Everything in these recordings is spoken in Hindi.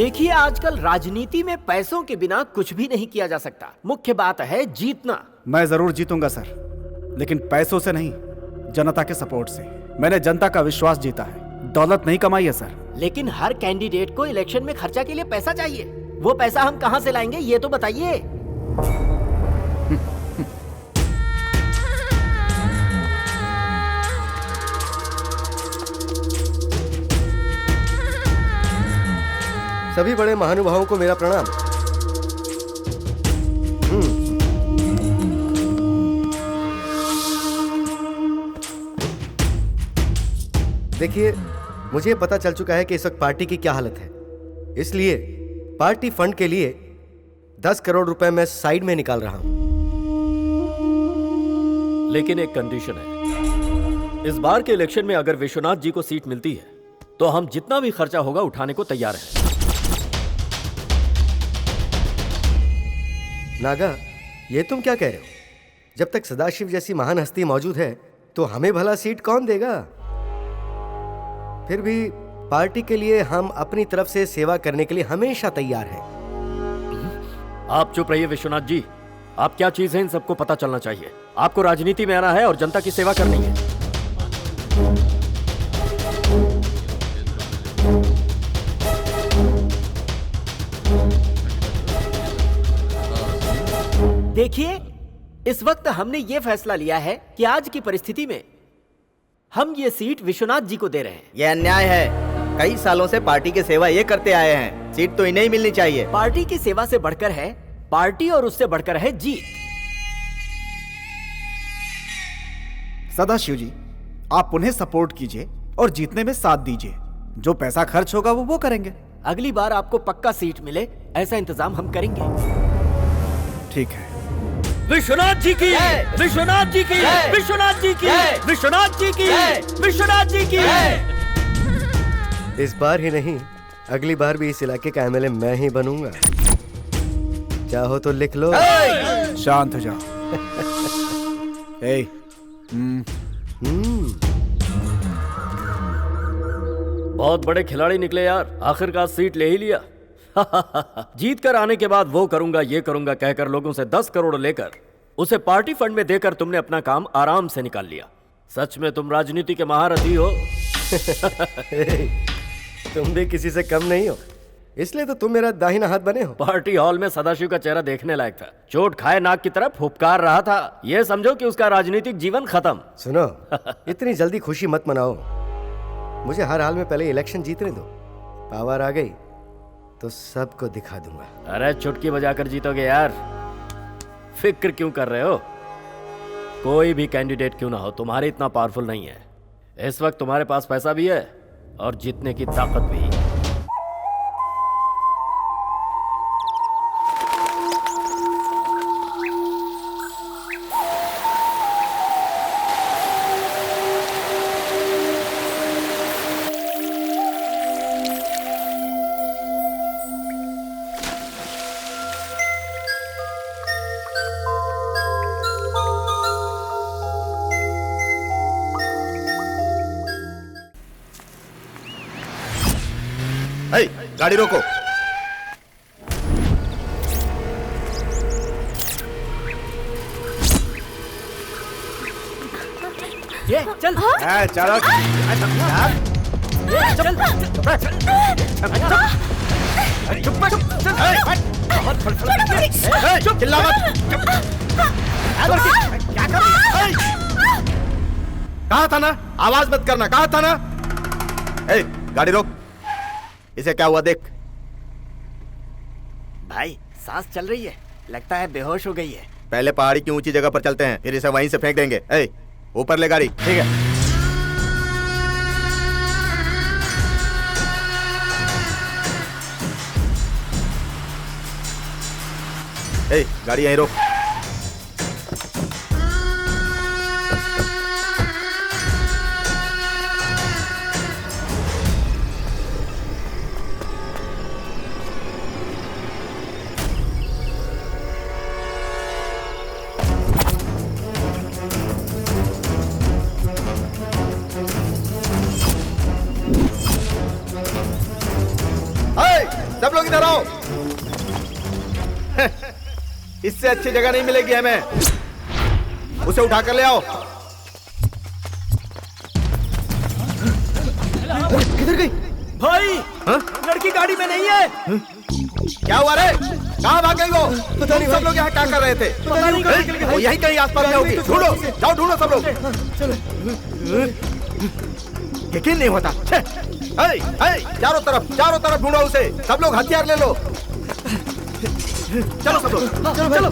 देखिए, आजकल राजनीति में पैसों के बिना कुछ भी नहीं किया जा सकता। मुख्य बात है जीतना। मैं जरूर जीतूंगा सर, लेकिन पैसों से नहीं, जनता के सपोर्ट से। मैंने जनता का विश्वास जीता है, दौलत नहीं कमाई है सर। लेकिन हर कैंडिडेट को इलेक्शन में खर्चा के लिए पैसा चाहिए। वो पैसा हम कहां से लाएंगे, ये तो बताइए। सभी बड़े महानुभावों को मेरा प्रणाम। देखिए, मुझे पता चल चुका है कि इस वक्त पार्टी की क्या हालत है, इसलिए पार्टी फंड के लिए 10 करोड़ रुपए मैं साइड में निकाल रहा हूं। लेकिन एक कंडीशन है, इस बार के इलेक्शन में अगर विश्वनाथ जी को सीट मिलती है तो हम जितना भी खर्चा होगा उठाने को तैयार हैं। नागा, ये तुम क्या कह रहे हो? जब तक सदाशिव जैसी महान हस्ती मौजूद है तो हमें भला सीट कौन देगा? फिर भी पार्टी के लिए हम अपनी तरफ से सेवा करने के लिए हमेशा तैयार हैं। आप चुप रहिए विश्वनाथ जी। आप क्या चीज है इन सबको पता चलना चाहिए। आपको राजनीति में आना है और जनता की सेवा करनी है। देखिए, इस वक्त हमने ये फैसला लिया है कि आज की परिस्थिति में हम ये सीट विश्वनाथ जी को दे रहे हैं। यह अन्याय है। कई सालों से पार्टी की सेवा ये करते आए हैं, सीट तो इन्हें ही मिलनी चाहिए। पार्टी की सेवा से बढ़कर है पार्टी, और उससे बढ़कर है जीत। सदाशिव जी, आप उन्हें सपोर्ट कीजिए और जीतने में साथ दीजिए। जो पैसा खर्च होगा वो करेंगे। अगली बार आपको पक्का सीट मिले, ऐसा इंतजाम हम करेंगे। ठीक है। विश्वनाथ जी की, विश्वनाथ जी की, विश्वनाथ जी की, विश्वनाथ जी की, विश्वनाथ जी की। इस बार ही नहीं, अगली बार भी इस इलाके का एमएलए मैं ही बनूंगा। चाहो तो लिख लो। शांत हो जाओ। बहुत बड़े खिलाड़ी निकले यार, आखिरकार सीट ले ही लिया। जीत कर आने के बाद वो करूंगा ये करूंगा कहकर लोगों से 10 करोड़ लेकर उसे पार्टी फंड में देकर तुमने अपना काम आराम से निकाल लिया। सच में तुम राजनीति के महारथी हो। तुम भी किसी से कम नहीं हो, इसलिए तो तुम मेरा दाहिना हाथ बने हो। पार्टी हॉल में सदाशिव का चेहरा देखने लायक था। चोट खाए नाक की तरफ फुफकार रहा था। ये समझो कि उसका राजनीतिक जीवन खत्म। सुनो, इतनी जल्दी खुशी मत मनाओ। मुझे हर हाल में पहले इलेक्शन जीतने दो। पावर आ गई तो सबको दिखा दूंगा। अरे चुटकी बजाकर जीतोगे यार, फिक्र क्यों कर रहे हो? कोई भी कैंडिडेट क्यों ना हो, तुम्हारे इतना पावरफुल नहीं है। इस वक्त तुम्हारे पास पैसा भी है और जीतने की ताकत भी है। गाड़ी रोको। ये चल। चलो। चिल्ला मत। कहा था ना आवाज मत करना, कहा था ना। गाड़ी रोक। इसे क्या हुआ देख। भाई सांस चल रही है, लगता है बेहोश हो गई है। पहले पहाड़ी की ऊंची जगह पर चलते हैं, फिर इसे वहीं से फेंक देंगे। ऊपर ले गाड़ी। ठीक है। गाड़ी यहीं रोक। सब लोग इससे अच्छी जगह नहीं मिलेगी हमें। उसे उठा कर ले आओ। किधर गई? भाई लड़की गाड़ी में नहीं है। क्या हुआ रे? कहाँ भाग गई वो? पता नहीं, सब लोग यहाँ क्या कर रहे थे? पता नहीं, कहाँ निकल गई? वो यहीं कहीं आसपास में होगी। ढूंढो, जाओ ढूंढो सब लोग। यकीन नहीं होता। छे! चारों तरफ ढूंढो उसे। सब लोग हथियार ले लो। चलो सब लोग, चलो।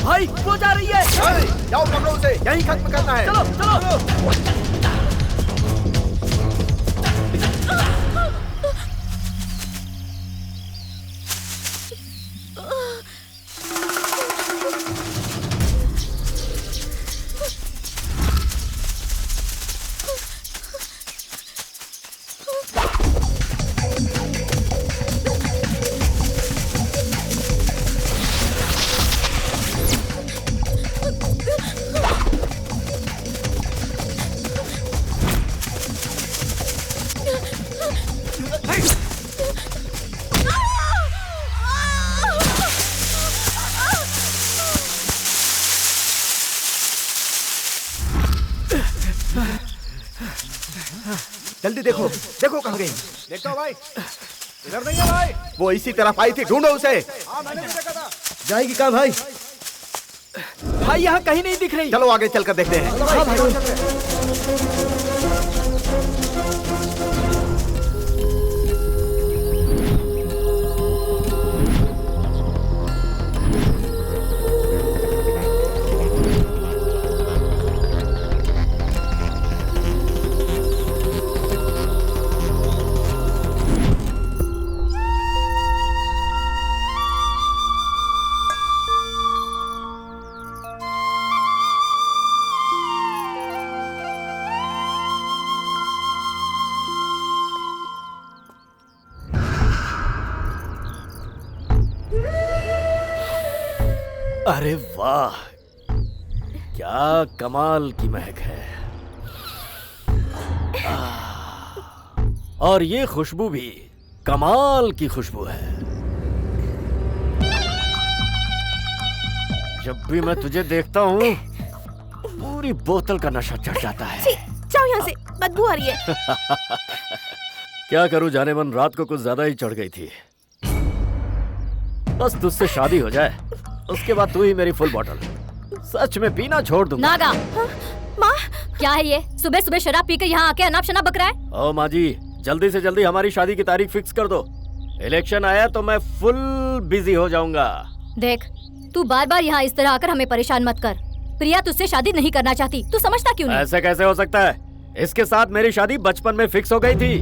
भाई वो जा रही है। जाओ पकड़ो उसे, यहीं खत्म करना है। चलो चलो। जल्दी देखो, देखो कहाँ गई। देखता हूँ भाई, इधर नहीं है भाई। वो इसी तरफ आई थी, ढूंढो उसे। हाँ, मैंने भी देखा था। जाएगी कहाँ भाई? भाई यहाँ कहीं नहीं दिख रही। चलो आगे चलकर देखते हैं। हाँ भाई। अरे वाह, क्या कमाल की महक है। और ये खुशबू भी कमाल की खुशबू है। जब भी मैं तुझे देखता हूँ पूरी बोतल का नशा चढ़ जाता है। जाओ यहाँ से, बदबू आ रही है। क्या करूं जाने मन, रात को कुछ ज्यादा ही चढ़ गई थी। बस तुझसे शादी हो जाए, उसके बाद तू ही मेरी फुल बॉटल। सच में पीना छोड़ दूंगा। नागा, माँ क्या है ये? सुबह सुबह शराब पी के यहाँ आके अनाप शनाप बक रहा है। ओ माँ जी, जल्दी से जल्दी हमारी शादी की तारीख फिक्स कर दो। इलेक्शन आया तो मैं फुल बिजी हो जाऊंगा। देख, तू बार बार यहाँ इस तरह आकर हमें परेशान मत कर। प्रिया तुझसे शादी नहीं करना चाहती, तू समझता क्यों नहीं? ऐसे कैसे हो सकता है? इसके साथ मेरी शादी बचपन में फिक्स हो गई थी।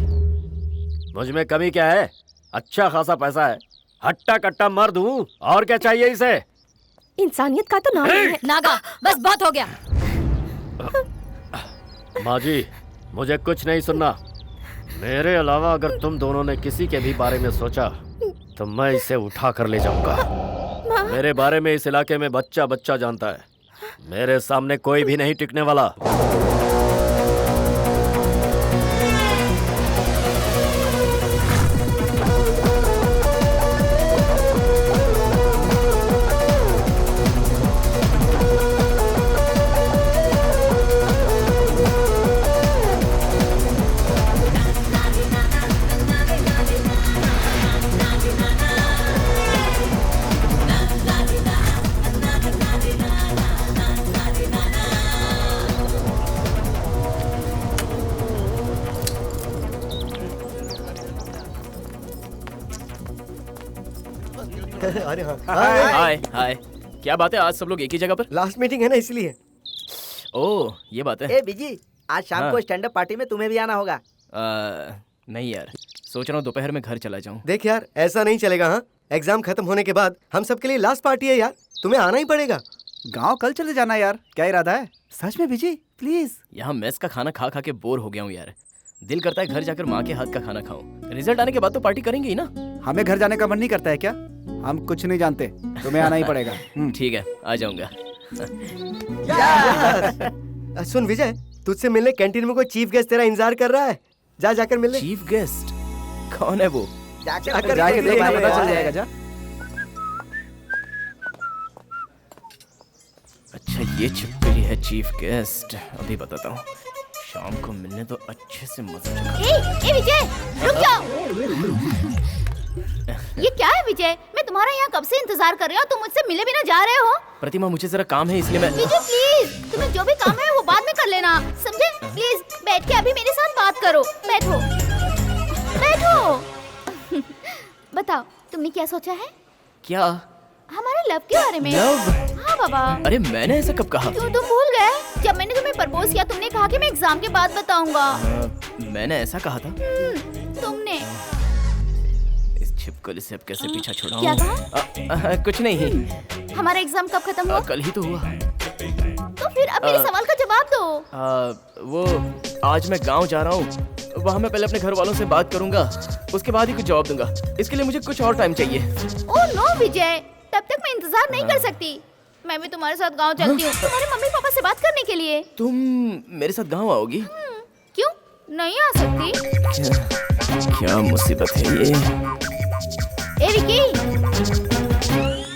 मुझ में कमी क्या है? अच्छा खासा पैसा है, हट्टा कट्टा मर्द हूँ, और क्या चाहिए इसे? इंसानियत का तो नाम नहीं है। नागा, बस बहुत हो गया। माँ जी, मुझे कुछ नहीं सुनना। मेरे अलावा अगर तुम दोनों ने किसी के भी बारे में सोचा तो मैं इसे उठा कर ले जाऊंगा। मेरे बारे में इस इलाके में बच्चा बच्चा जानता है। मेरे सामने कोई भी नहीं टिकने वाला। अरे हाँ, हाय हाय, क्या बात है? आज सब लोग एक ही जगह पर? लास्ट मीटिंग है ना इसलिए। ओह, ये बात है। ए बिजी, आज शाम हाँ। को स्टैंड अप पार्टी में तुम्हें भी आना होगा। नहीं यार, सोच रहा हूँ दोपहर में घर चला जाऊँ। देख यार, ऐसा नहीं चलेगा। हाँ, एग्जाम खत्म होने के बाद हम सबके लिए लास्ट पार्टी है यार, तुम्हें आना ही पड़ेगा। गांव कल चले जाना यार, क्या इरादा है? सच में बिजी, प्लीज। यहाँ मेस का खाना खा खा के बोर हो गया हूँ यार। दिल करता है घर जाकर माँ के हाथ का खाना खाऊं। रिजल्ट आने के बाद तो पार्टी करेंगे ही ना। हमें घर जाने का मन नहीं करता है क्या? हम कुछ नहीं जानते, तुम्हें आना ही पड़ेगा। ठीक है, आ जाऊंगा। सुन विजय, तुझसे मिलने कैंटीन में कोई चीफ गेस्ट तेरा इंतजार कर रहा है। जा जाकर मिल ले। चीफ गेस्ट कौन है वो? जाकर जाके देख, यार। पता चल जाएगा। जा। अच्छा, ये छिपकली है चीफ गेस्ट। अभी बताता हूँ, शाम को मिलने तो अच्छे से मजा चखा। ए विजय, रुक जाओ। ये क्या है विजय? मैं तुम्हारा यहाँ कब से इंतजार कर रही हूँ, तुम मुझसे मिले बिना जा रहे हो। प्रतिमा, मुझे जरा काम है इसलिए मैं। विजय प्लीज, तुम्हें जो भी काम है वो बाद में कर लेना, समझे? प्लीज बैठ के अभी मेरे साथ बात करो। बैठो बैठो। बताओ, तुमने क्या सोचा है? क्या? हमारे लव के बारे में। लव? हाँ बाबा। अरे मैंने ऐसा कब कहा? क्यों, तुम भूल गए? जब मैंने तुम्हें प्रपोज किया तुमने कहा कि मैं एग्जाम के बाद बताऊंगा। मैंने ऐसा कहा था? तुमने इस छिपकली से अब कैसे पीछा छुड़ाऊं? क्या कहा? कुछ नहीं। हमारा एग्जाम कब खत्म हुआ? कल ही तो हुआ। तो फिर अब मेरे सवाल का जवाब दो। वो आज मैं गांव जा रहा हूँ, वहाँ मैं पहले अपने घर वालों से बात करूंगा, उसके बाद ही कुछ जवाब दूंगा। इसके लिए मुझे कुछ और टाइम चाहिए। ओह नो विजय, तब तक मैं इंतजार नहीं कर सकती। मैं भी तुम्हारे साथ गांव चलती हूँ, तुम्हारे मम्मी पापा से बात करने के लिए। तुम मेरे साथ गांव आओगी? क्यों नहीं आ सकती? क्या मुसीबत है ये। ए विकी,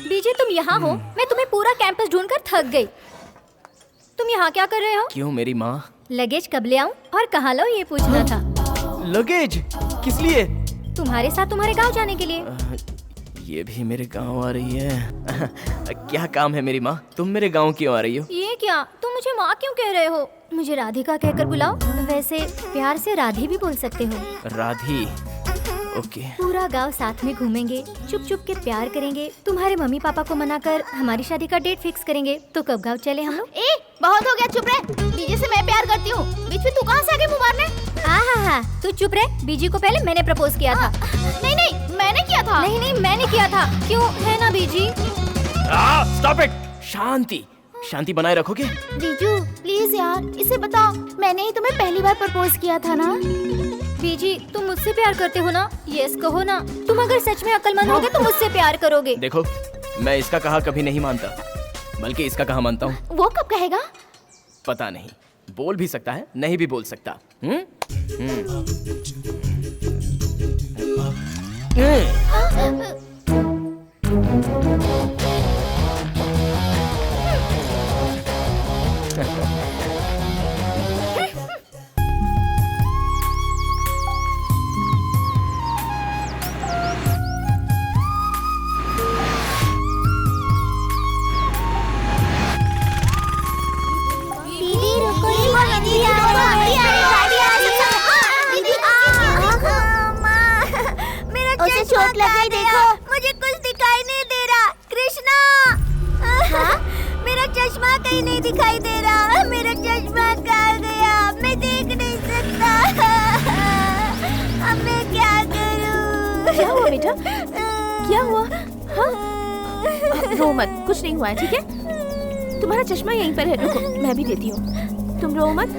बीजे तुम यहाँ हो? मैं तुम्हें पूरा कैंपस ढूंढकर थक गई। तुम यहाँ क्या कर रहे हो? क्यों मेरी माँ? लगेज कब ले आऊं और कहाँ लाऊं ये पूछना था। लगेज? किस लिए? तुम्हारे साथ तुम्हारे गांव जाने के लिए। ये भी मेरे गांव आ रही है। क्या काम है मेरी माँ? तुम मेरे गांव क्यों आ रही हो? ये क्या, तुम मुझे माँ क्यों कह रहे हो? मुझे राधिका कहकर बुलाओ। वैसे प्यार से राधी भी बोल सकते हो। राधी? ओके। पूरा गांव साथ में घूमेंगे, चुप चुप के प्यार करेंगे, तुम्हारे मम्मी पापा को मनाकर हमारी शादी का डेट फिक्स करेंगे। तो कब गांव चले हम लोग? ए बहुत हो गया, चुप रह। बीजे से मैं प्यार करती हूँ, बीच में तू कहाँ से आके मुँह मारने? हाँ, तू चुप रह। बीजी को पहले मैंने प्रपोज किया था। नहीं मैंने किया था। नहीं मैंने किया था। क्यों, है ना बीजी? Stop it. शांति बनाए रखोगे? जीजू प्लीज यार, इसे बताओ, मैंने ही तुम्हें पहली बार प्रपोज किया था ना? बीजी, तुम मुझसे प्यार करते हो ना? यस कहो ना। तुम अगर सच में अक्लमंद होगे तो मुझसे प्यार करोगे। देखो, मैं इसका कहा कभी नहीं मानता, बल्कि इसका कहा मानता हूँ। वो कब कहेगा? पता नहीं, बोल भी सकता है, नहीं भी बोल सकता। उसे चोट लगी, देखो। मुझे कुछ दिखाई नहीं दे रहा। कृष्णा, मेरा चश्मा कहीं नहीं दिखाई दे रहा। मेरा चश्मा कहाँ गया? मैं देख नहीं सकता। अब मैं क्या करूँ? क्या हुआ बेटा? क्या हुआ? हाँ? रो मत, कुछ नहीं हुआ है, ठीक है? तुम्हारा चश्मा यहीं पर है, रुको मैं भी देती हूँ। तुम रो मत।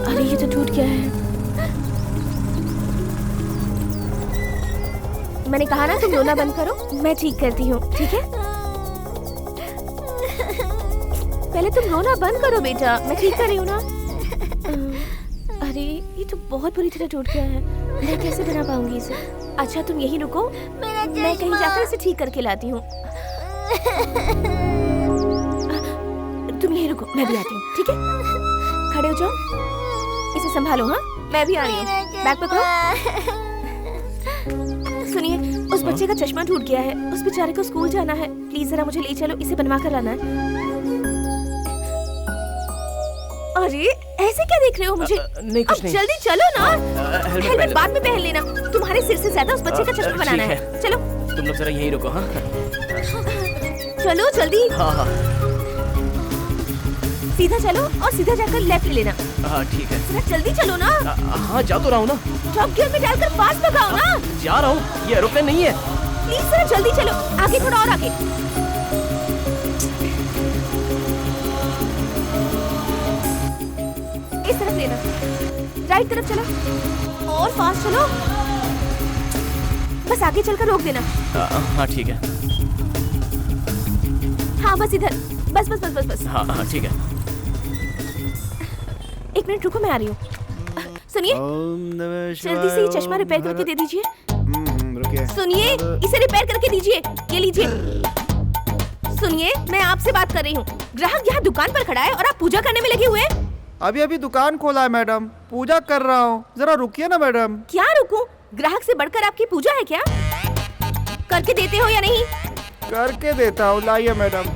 अरे ये तो टूट गया है। मैंने कहा ना तुम रोना बंद करो, मैं ठीक करती हूँ, ठीक है? पहले तुम रोना बंद करो बेटा, मैं ठीक कर रही हूँ ना। अरे ये तो बहुत बुरी तरह टूट गया है, मैं कैसे बना पाऊंगी इसे? अच्छा तुम यहीं रुको, मैं कहीं जाकर इसे ठीक करके लाती हूँ। तुम यहीं रुको, मैं भी आती हूँ, ठीक है? खड़े हो जाओ, इसे संभालो। हाँ, मैं भी आ रही हूँ। बैग पकड़ो। सुनिए, उस बच्चे का चश्मा टूट गया है, उस बेचारे को स्कूल जाना है, प्लीज जरा मुझे ले चलो, इसे बनवा कर लाना है। अरे ऐसे क्या देख रहे हो मुझे? नहीं कुछ नहीं। जल्दी चलो ना। हेलमेट बाद में पहन लेना, तुम्हारे सिर से ज्यादा उस बच्चे का चश्मा बनाना है। चलो तुम लोग जरा यहीं रुको। हाँ चलो जल्दी। हाँ सीधा चलो और सीधा जाकर लेफ्ट ले लेना। हाँ ठीक है। जरा जल्दी चलो ना। हाँ जा तो रहा हूँ ना। टॉप गियर में डालकर फास्ट भगाओ ना। जा रहा हूँ, ये एरोप्लेन नहीं है। प्लीज जरा जल्दी चलो, आगे थोड़ा और आगे। इस तरफ लेना, राइट तरफ चलो और फास्ट चलो। बस आगे चलकर रोक देना। हाँ ठीक है। हाँ बस इधर, बस बस बस बस बस। हाँ ठीक है। 1 मिनट रुको, मैं आ रही हूँ। सुनिए, जल्दी से ये चश्मा रिपेयर करके दे दीजिए। रुकिए। सुनिए, इसे रिपेयर करके दीजिए। ये लीजिए। सुनिए, मैं आपसे बात कर रही हूँ। ग्राहक यहाँ दुकान पर खड़ा है और आप पूजा करने में लगे हुए हैं। अभी अभी दुकान खोला है मैडम, पूजा कर रहा हूँ, जरा रुकिए ना मैडम। क्या रुकूं? ग्राहक से बढ़कर आपकी पूजा है क्या? करके देते हो या नहीं? करके देता हूँ, लाइए मैडम।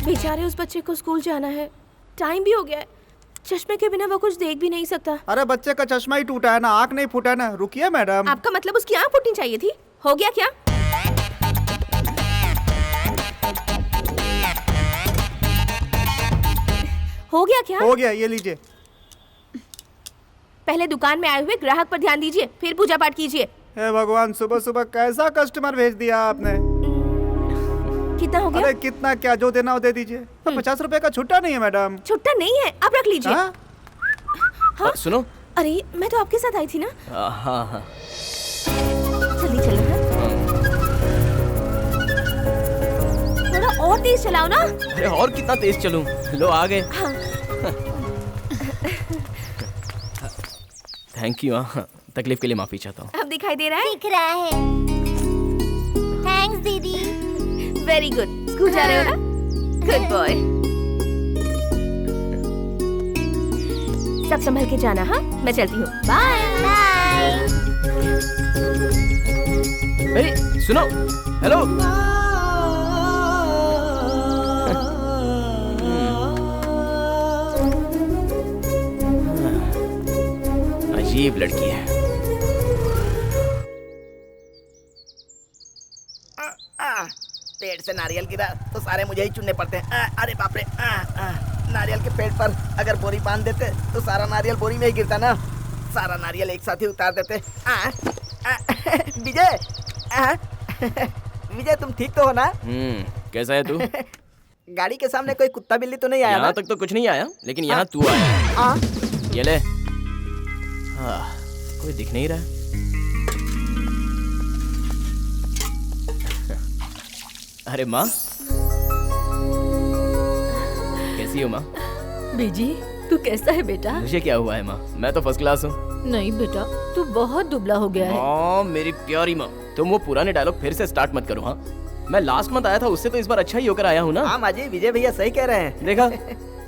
बेचारे उस बच्चे को स्कूल जाना है, टाइम भी हो गया है। चश्मे के बिना वो कुछ देख भी नहीं सकता। अरे बच्चे का चश्मा ही टूटा है ना, आँख नहीं फूटा है ना। रुकिए मैडम। आपका मतलब उसकी आँख फूटनी चाहिए थी? हो गया क्या? हो गया क्या? हो गया, ये लीजिए। पहले दुकान में आए हुए ग्राहक पर ध्यान दीजिए, फिर पूजा पाठ कीजिए। हे भगवान, सुबह सुबह कैसा कस्टमर भेज दिया आपने। कितना हो गया? अरे कितना क्या, जो देना हो दे दीजिए। 50 रुपए का छुट्टा नहीं है मैडम। छुट्टा नहीं है, आप रख लीजिए। हाँ? सुनो। अरे मैं तो आपके साथ आई थी ना। हाँ हाँ। जल्दी चलो। थोड़ा और तेज चलाओ ना। अरे और कितना तेज चलूं? लो आ गए। हाँ। Thank you. तकलीफ के लिए माफी चाहता हूँ। अब दिखाई दे रहा है? दिख रहा है। थैंक्स दीदी। Very good. स्कूल जा रहे हो ना? Good boy. सब संभल के जाना। हाँ, मैं चलती हूँ। Bye bye. अरे सुनो, हेलो। अजीब लड़की है। पेड़ से नारियल गिरा तो सारे मुझे ही चुनने पड़ते हैं। अरे बाप रे। नारियल के पेड़ पर अगर बोरी बांध देते तो सारा नारियल बोरी में ही गिरता ना। सारा नारियल एक साथ ही उतार देते। विजय, विजय तुम ठीक तो हो ना? कैसा है तू? गाड़ी के सामने कोई कुत्ता बिल्ली तो नहीं आया ना? यहाँ तक तो कुछ नहीं आया, लेकिन यहाँ तू आया। ये ले। हाँ, कोई दिख नहीं रहा। अरे माँ, कैसी हो माँ? बीजी, तू कैसा है बेटा? मुझे क्या हुआ है माँ, मैं तो फर्स्ट क्लास हूँ। नहीं बेटा, तू बहुत दुबला हो गया है। मेरी प्यारी माँ, तुम वो पुराने डायलॉग फिर से स्टार्ट मत करो। हाँ, मैं लास्ट मंथ आया था, उससे तो इस बार अच्छा ही होकर आया हूँ ना। हाँ माँ जी, विजय भैया सही कह रहे हैं। देखा,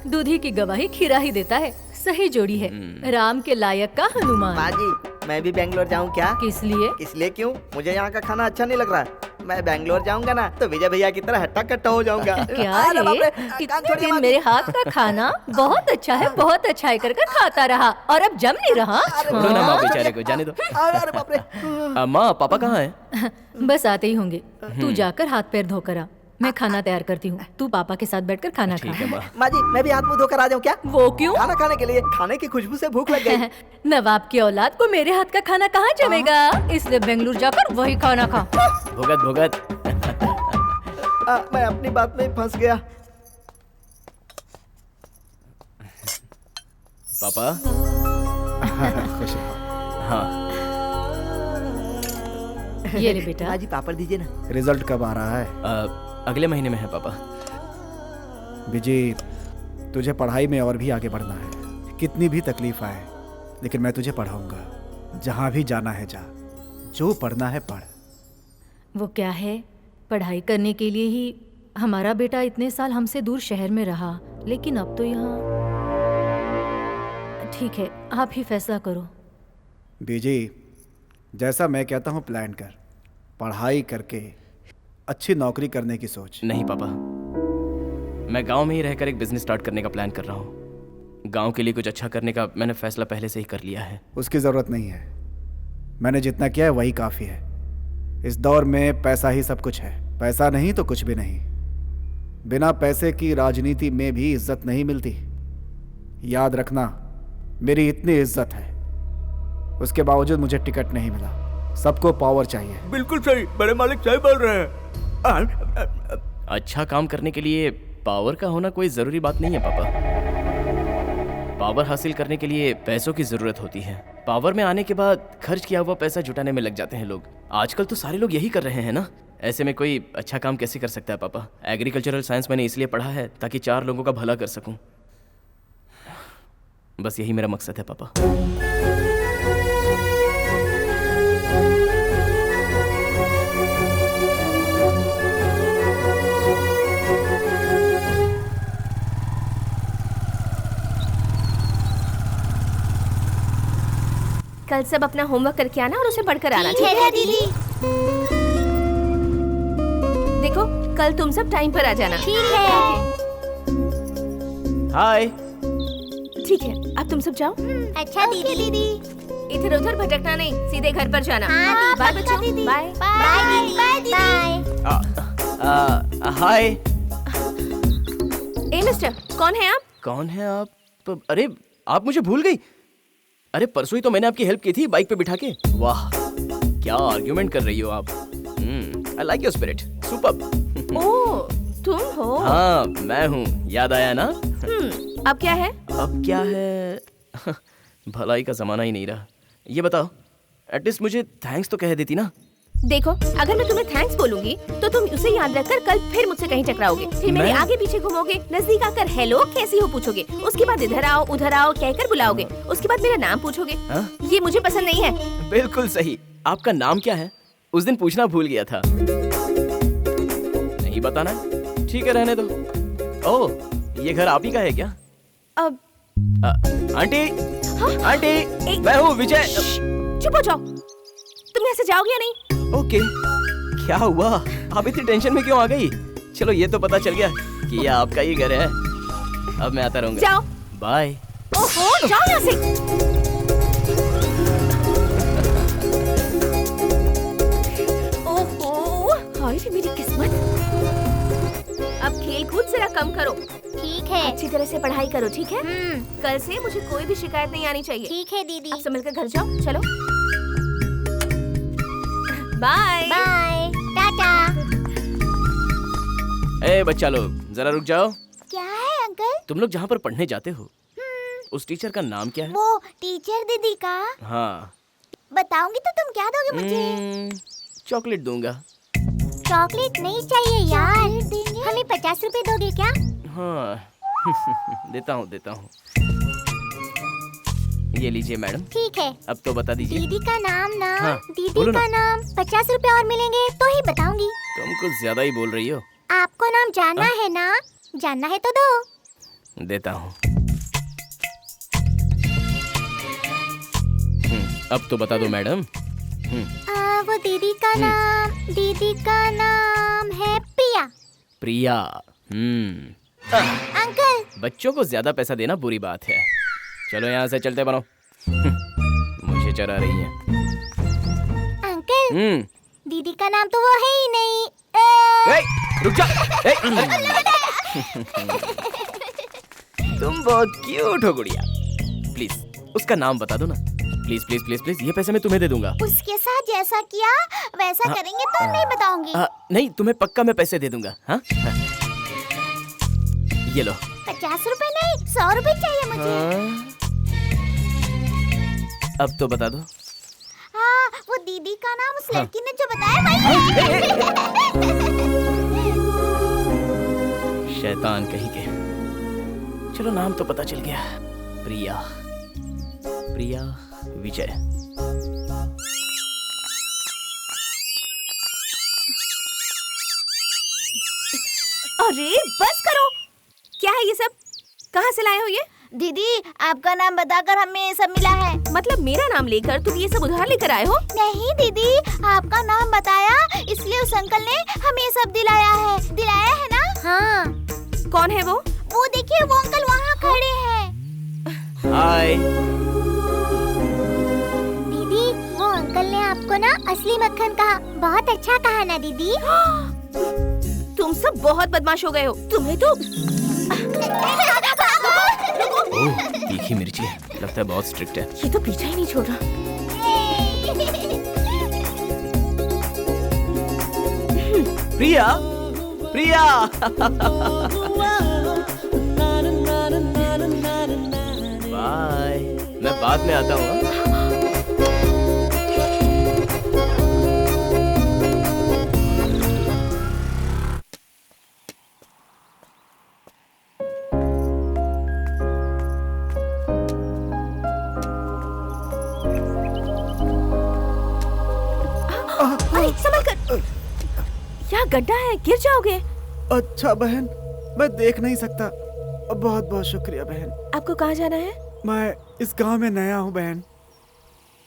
दूधी की गवाही खीरा ही देता है। सही जोड़ी है, राम के लायक का हनुमान। माँ जी, मैं भी बेंगलोर जाऊँ क्या? किस लिए? इसलिए क्यों, मुझे यहाँ का खाना अच्छा नहीं लग रहा। मैं बेंगलोर जाऊंगा ना तो विजय भैया की तरह हट्टा कट्टा हो जाऊंगा। क्या रे? इतने दिन मेरे हाथ का खाना बहुत अच्छा है, बहुत अच्छा है कर खाता रहा और अब जम नहीं रहा। छोड़ो ना माँ, बेचारे को जाने दो। अरे बाप रे। माँ, पापा कहाँ हैं? बस आते ही होंगे। तू जाकर हाथ पैर धोकर आ, मैं खाना तैयार करती हूँ। तू पापा के साथ बैठकर खाना खा। माँ जी, मैं भी हाथ मुंह धोकर आ जाऊँ क्या? वो क्यों? खाना खाने के लिए। खाने की खुशबू से भूख लग गई। नवाब की औलाद को मेरे हाथ का खाना कहाँ जमेगा, इसलिए बेंगलुरु जाकर वही खाना खा। भुगत भुगत। मैं अपनी बात में फंस गया। पापा। हाँ, ये ले बेटा। माँ जी, पापड़ दीजिए ना। रिजल्ट कब आ रहा है? अगले महीने में है पापा। विजय, तुझे पढ़ाई में और भी आगे बढ़ना है। कितनी भी तकलीफ आए, लेकिन मैं तुझे पढ़ाऊंगा। जहाँ भी जाना है जा, जो पढ़ना है पढ़। वो क्या है, पढ़ाई करने के लिए ही हमारा बेटा इतने साल हमसे दूर शहर में रहा, लेकिन अब तो यहाँ। ठीक है, आप ही फैसला करो। विजय, जैसा मैं कहता हूँ प्लान कर। पढ़ाई करके अच्छी नौकरी करने की सोच। नहीं पापा, मैं गांव में ही रहकर एक बिजनेस स्टार्ट करने का प्लान कर रहा हूँ। गांव के लिए कुछ अच्छा करने का मैंने फैसला पहले से ही कर लिया है। उसकी ज़रूरत नहीं है, मैंने जितना किया है वही काफ़ी है। इस दौर में पैसा ही सब कुछ है। पैसा नहीं तो कुछ भी नहीं। बिना पैसे की राजनीति में भी इज्जत नहीं मिलती। याद रखना, मेरी इतनी इज्जत है, उसके बावजूद मुझे टिकट नहीं मिला। सबको पावर चाहिए। बिल्कुल सही, बड़े मालिक सही बोल रहे हैं। अच्छा काम करने के लिए पावर का होना कोई जरूरी बात नहीं है पापा। पावर हासिल करने के लिए पैसों की जरूरत होती है। पावर में आने के बाद खर्च किया हुआ पैसा जुटाने में लग जाते हैं लोग। आजकल तो सारे लोग यही कर रहे हैं ना। ऐसे में कोई अच्छा काम कैसे कर सकता है पापा? एग्रीकल्चरल साइंस मैंने इसलिए पढ़ा है ताकि 4 लोगों का भला कर सकूं। बस यही मेरा मकसद है पापा। कल सब अपना होमवर्क करके आना और उसे पढ़कर आना, ठीक है दीदी? देखो कल तुम सब टाइम पर आ जाना, ठीक है? हाय। ठीक है, अब तुम सब जाओ। अच्छा दीदी। इधर उधर भटकना नहीं, सीधे घर पर जाना। हाँ, बाय बच्चों, बाय बाय दीदी। हाय। ए मिस्टर, कौन है आप? कौन है आप? अरे आप मुझे भूल गई। अरे परसों ही तो मैंने आपकी हेल्प की थी बाइक पे बिठा के। वाह क्या आर्ग्यूमेंट कर रही हो आप। I like your spirit, superb. Oh तुम हो? हाँ मैं हूँ, याद आया ना? अब क्या है? अब क्या है? भलाई का जमाना ही नहीं रहा। ये बताओ, एटलीस्ट मुझे थैंक्स तो कह देती ना। देखो अगर मैं तुम्हें थैंक्स बोलूंगी तो तुम उसे याद रखकर कल फिर मुझसे कहीं टकराओगे, फिर मेरे आगे पीछे घूमोगे, नजदीक आकर हेलो कैसी हो पूछोगे, उसके बाद इधर आओ उधर आओ कहकर बुलाओगे, उसके बाद मेरा नाम पूछोगे। ये मुझे पसंद नहीं है। बिल्कुल सही। आपका नाम क्या है? उस दिन पूछना भूल गया था। नहीं बताना? ठीक है रहने दो। ओह ये घर आप ही का है क्या? अब आंटी, आंटी मैं हूँ विजय। चुप हो जाओ, तुम यहाँ से जाओगे या नहीं? ओके क्या हुआ? आप इतनी टेंशन में क्यों आ गई? चलो ये तो पता चल गया कि ये आपका ही घर है। अब मैं आता रहूंगा। जाओ। बाय। ओहो जाओ यहाँ से। ओहो हाय मेरी किस्मत। अब खेल कूद जरा कम करो, ठीक है? अच्छी तरह से पढ़ाई करो, ठीक है? कल से मुझे कोई भी शिकायत नहीं आनी चाहिए। ठीक है दीदी। अब संभल कर घर जाओ, चलो बाय बाय टाटा। ए बच्चा लोग जरा रुक जाओ। क्या है अंकल? तुम लोग जहाँ पर पढ़ने जाते हो उस टीचर का नाम क्या है? वो टीचर दीदी का? हाँ बताऊंगी तो तुम क्या दोगे मुझे? चॉकलेट दूंगा। चॉकलेट नहीं चाहिए यार, हमें 50 रुपए दोगे क्या? हाँ देता हूँ। ये लीजिए मैडम। ठीक है। अब तो बता दीजिए। दीदी का नाम ना? हाँ, दीदी का नाम 50 रुपए और मिलेंगे तो ही बताऊंगी। तुम कुछ ज्यादा ही बोल रही हो। आपको नाम जानना है ना? जानना है तो दो। देता हूँ। अब तो बता दो मैडम। वो दीदी का नाम है प्रिया। प्रिया। अंकल बच्चों को ज्यादा पैसा देना बुरी बात है। चलो यहाँ से चलते बनो। मुझे चरा रही है। अंकल दीदी का नाम तो वो है ही नहीं। रुक जा। तुम बहुत क्यूट हो गुड़िया। प्लीज उसका नाम बता दो ना। प्लीज प्लीज प्लीज प्लीज, ये पैसे मैं तुम्हें दे दूंगा। उसके साथ जैसा किया वैसा करेंगे तो नहीं बताऊंगी। नहीं तुम्हें पक्का मैं पैसे दे दूंगा। हाँ ये लो। 50 रुपए नहीं 100 रुपए चाहिए मुझे। अब तो बता दो। हाँ वो दीदी का नाम उस लड़की ने जो बताया वही है। शैतान कहीं के। चलो नाम तो पता चल गया। प्रिया विजय। अरे बस करो, क्या है ये सब? कहाँ से लाए हो ये? दीदी आपका नाम बताकर हमें ये सब मिला है। मतलब मेरा नाम लेकर तुम ये सब उधार लेकर आए हो? नहीं दीदी आपका नाम बताया इसलिए उस अंकल ने हमें ये सब दिलाया है ना? हाँ। कौन है वो? वो देखिए वो अंकल वहाँ खड़े हैं। हाय। दीदी वो अंकल ने आपको ना असली मक्खन कहा। बहुत अच्छा कहा ना दीदी? तुम सब बहुत बदमाश हो गए हो। तुम्हें तो तीखी मिर्ची है, लगता है बहुत स्ट्रिक्ट है। ये तो पीछा ही नहीं छोड़ रहा। प्रिया बाय, मैं बाद में आता हूँ। संभल कर। यहाँ गड्ढा है, गिर जाओगे। अच्छा बहन, मैं देख नहीं सकता। बहुत बहुत शुक्रिया बहन। आपको कहाँ जाना है? मैं इस गांव में नया हूँ बहन।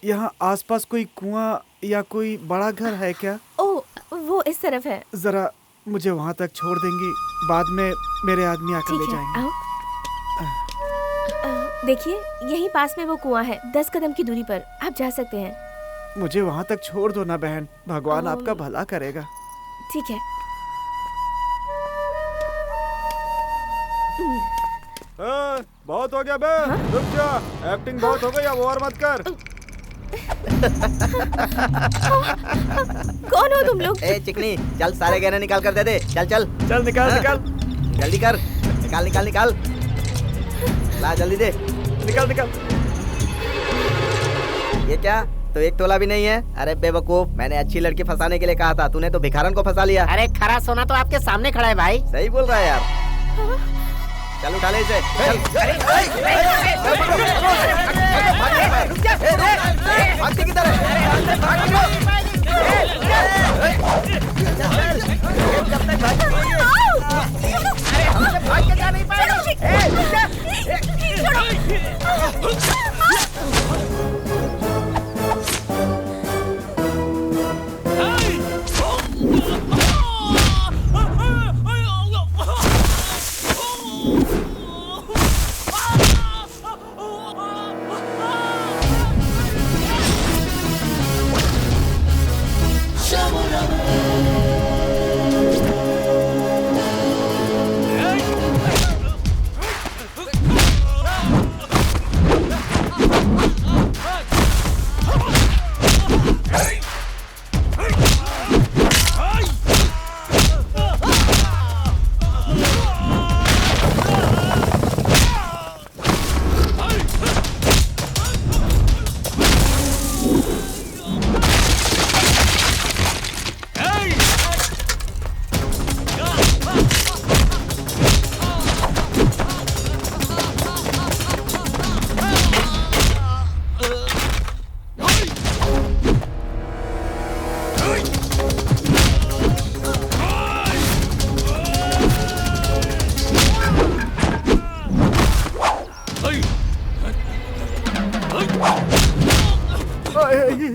यहाँ आसपास कोई कुआं या कोई बड़ा घर है क्या? ओ, वो इस तरफ है। जरा मुझे वहाँ तक छोड़ देंगी, बाद में मेरे आदमी आकर ले ठीक है, जाएंगे। आओ। देखिए, यहीं पास में वो कुआं है, 10 कदम की दूरी पर। आप जा सकते हैं। मुझे वहाँ तक छोड़ दो ना बहन, भगवान आपका भला करेगा। ठीक है। बहुत हो गया बे, रुक जा। एक्टिंग बहुत हो गई, अब और मत कर। कौन हो तुम लोग? ए चिकनी, चल सारे गहने निकाल कर दे दे। चल चल चल निकाल निकाल जल्दी कर, निकाल निकाल निकाल, ला जल्दी दे। निकाल निकाल। ये क्या, तो 1 तोला भी नहीं है? अरे बेवकूफ, मैंने अच्छी लड़की फंसाने के लिए कहा था, तूने तो भिखारन को फंसा लिया। अरे खरा सोना तो आपके सामने खड़ा है भाई। सही बोल रहा है यार। चल उठा ले इसे। भागते किधर है? भाग के जा नहीं पाएगा।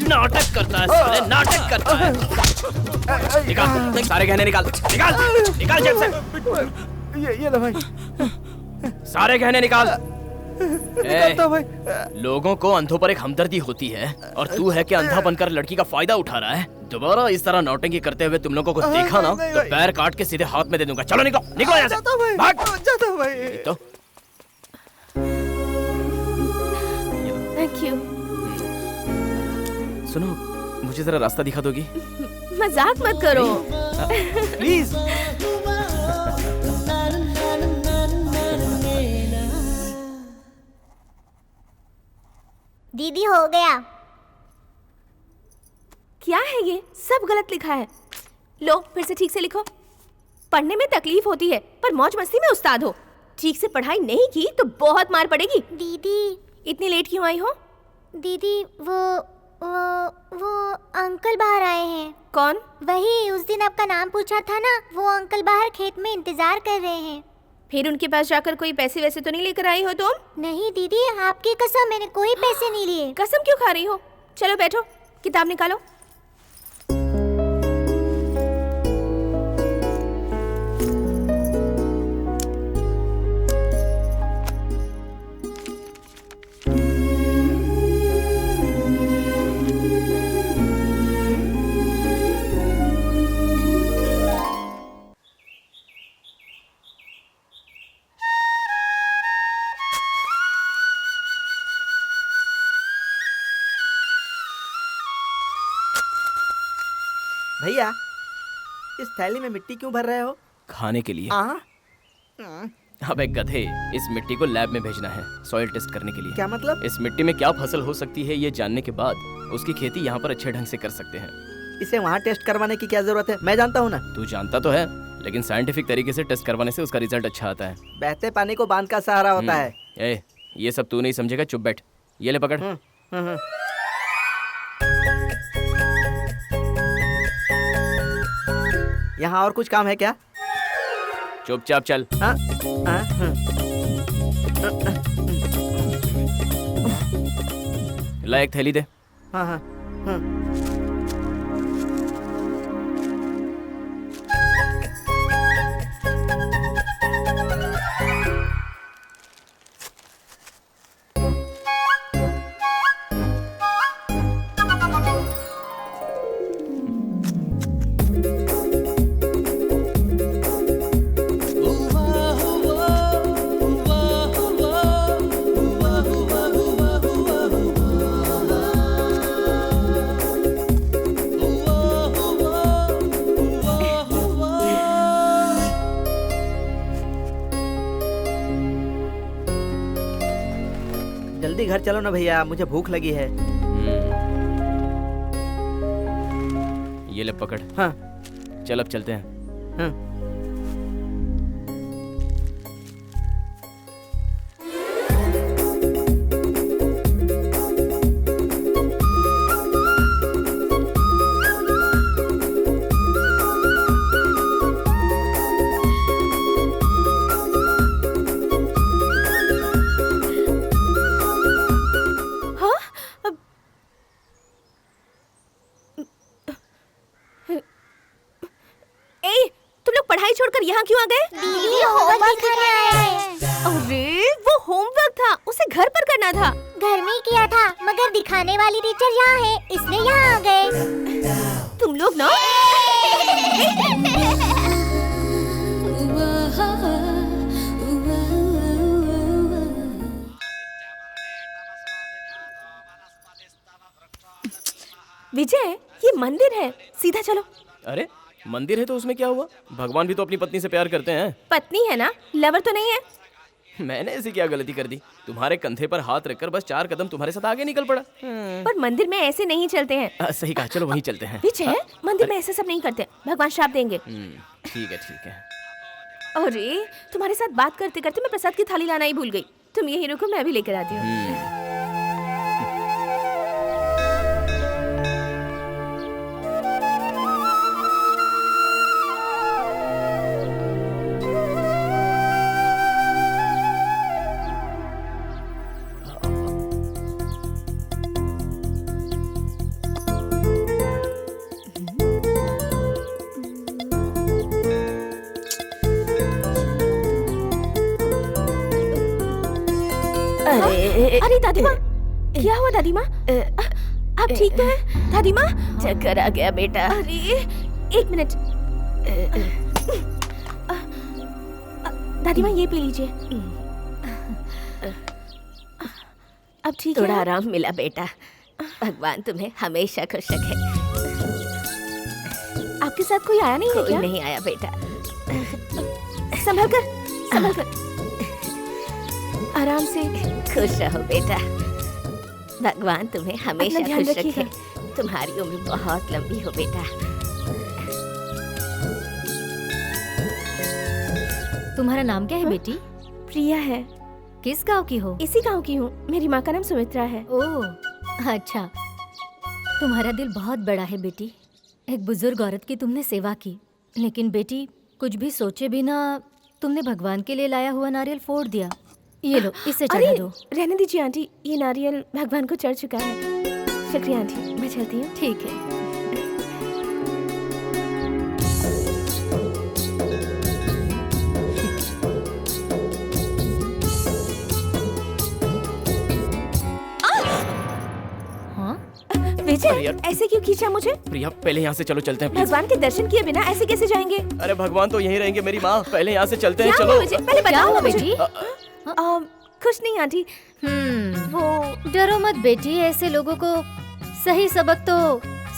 नाटक करता है साले, नाटक करता है। निकाल सारे गहने, निकाल निकाल निकाल जेब से। ये लो भाई, सारे गहने निकाल। निकालता भाई। लोगों को अंधों पर एक हमदर्दी होती है, और तू है कि अंधा बनकर लड़की का फायदा उठा रहा है। दोबारा इस तरह नौटंकी करते हुए तुम लोगों को देखा ना तो पैर काट के सीधे हाथ में दे दूंगा। चलो निकलो निकलो यहाँ से, भाग। जाता भाई। तो थैंक यू। सुनो, मुझे जरा रास्ता दिखा दोगी? मजाक मत करो। प्लीज। दीदी हो गया। क्या है ये? सब गलत लिखा है। लो फिर से ठीक से लिखो। पढ़ने में तकलीफ होती है पर मौज मस्ती में उस्ताद हो। ठीक से पढ़ाई नहीं की तो बहुत मार पड़ेगी। दीदी इतनी लेट क्यों आई हो? दीदी वो अंकल बाहर आए हैं। कौन? वही उस दिन आपका नाम पूछा था ना, वो अंकल बाहर खेत में इंतजार कर रहे हैं। फिर उनके पास जाकर कोई पैसे वैसे तो नहीं लेकर आई हो तुम? नहीं दीदी, आपकी कसम, मैंने कोई पैसे नहीं लिए। कसम क्यों खा रही हो? चलो बैठो, किताब निकालो। भैया, इस थैली में मिट्टी क्यों भर रहे हो? खाने के लिए। हाँ? अबे गधे, इस मिट्टी को लैब में भेजना है सॉइल टेस्ट करने के लिए। क्या मतलब? इस मिट्टी में क्या फसल हो सकती है ये जानने के बाद उसकी खेती यहाँ पर अच्छे ढंग से कर सकते हैं। इसे वहाँ टेस्ट करवाने की क्या जरूरत है? मैं जानता हूँ ना। तू जानता तो है, लेकिन साइंटिफिक तरीके से टेस्ट करवाने से उसका रिजल्ट अच्छा आता है। बहते पानी को बांध का सहारा होता है। ए, ये सब तू नहीं समझेगा, चुप बैठ। ये ले पकड़। यहाँ और कुछ काम है क्या? चुपचाप चल। हाँ, हाँ, हाँ। ला एक थैली दे। हाँ, हाँ, हाँ। जल्दी घर चलो ना भैया, मुझे भूख लगी है। ये ले पकड़। हाँ। चल अब चलते हैं। हाँ। छोड़कर यहाँ क्यों आ गए? दीदी होमवर्क करने आए हैं। अरे वो होमवर्क था, उसे घर पर करना था। घर में किया था, मगर दिखाने वाली टीचर यहाँ है, इसलिए यहाँ आ गए। तुम लोग ना विजय, ये मंदिर है, सीधा चलो। अरे मंदिर है तो उसमें क्या हुआ? भगवान भी तो अपनी पत्नी से प्यार करते हैं। पत्नी है ना, लवर तो नहीं है। मैंने ऐसी क्या गलती कर दी? तुम्हारे कंधे पर हाथ रखकर बस 4 कदम तुम्हारे साथ आगे निकल पड़ा। पर मंदिर में ऐसे नहीं चलते हैं। सही कहा, चलो वहीं चलते हैं। विजय, मंदिर में ऐसे सब नहीं करते, भगवान श्राप देंगे। ठीक है ठीक है। अरे तुम्हारे साथ बात करते करते मैं प्रसाद की थाली लाना ही भूल गई। तुम यही रुको, मैं भी लेकर आती हूँ। अरे दादी माँ, क्या हुआ दादी माँ? आप ठीक तो हैं दादी माँ? चक्कर आ गया बेटा। अरे एक मिनट, दादी माँ ये पी लीजिए। अब ठीक है? थोड़ा आराम मिला बेटा, भगवान तुम्हें हमेशा खुश रखे। आपके साथ कोई आया नहीं है क्या? नहीं आया बेटा। संभल कर आराम से। खुश रहो बेटा, भगवान तुम्हें हमेशा ध्यान खुश रखिएगा। रखे। तुम्हारी उम्र बहुत लंबी हो बेटा। तुम्हारा नाम क्या है बेटी? प्रिया है। किस गांव की हो? इसी गांव की हूँ। मेरी माँ का नाम सुमित्रा है। ओह अच्छा, तुम्हारा दिल बहुत बड़ा है बेटी। एक बुजुर्ग औरत की तुमने सेवा की, लेकिन बेटी कुछ भी सोचे बिना तुमने भगवान के लिए लाया हुआ नारियल फोड़ दिया। ये लो, इसे चढ़ा दो। रहने दीजिए आंटी, ये नारियल भगवान को चढ़ चुका है। शुक्रिया आंटी, मैं चलती हूँ। ठीक है। विजय, ऐसे क्यों खींचा मुझे? प्रिया पहले यहाँ से चलो, चलते हैं प्लीज। भगवान के दर्शन किए बिना ऐसे कैसे जाएंगे? अरे भगवान तो यहीं रहेंगे मेरी माँ, पहले यहाँ से चलते हैं। क्या चलो हुआ विजय? पहले बताओ ना बेटी। कुछ नहीं आंटी। वो डरो मत बेटी, ऐसे लोगों को सही सबक तो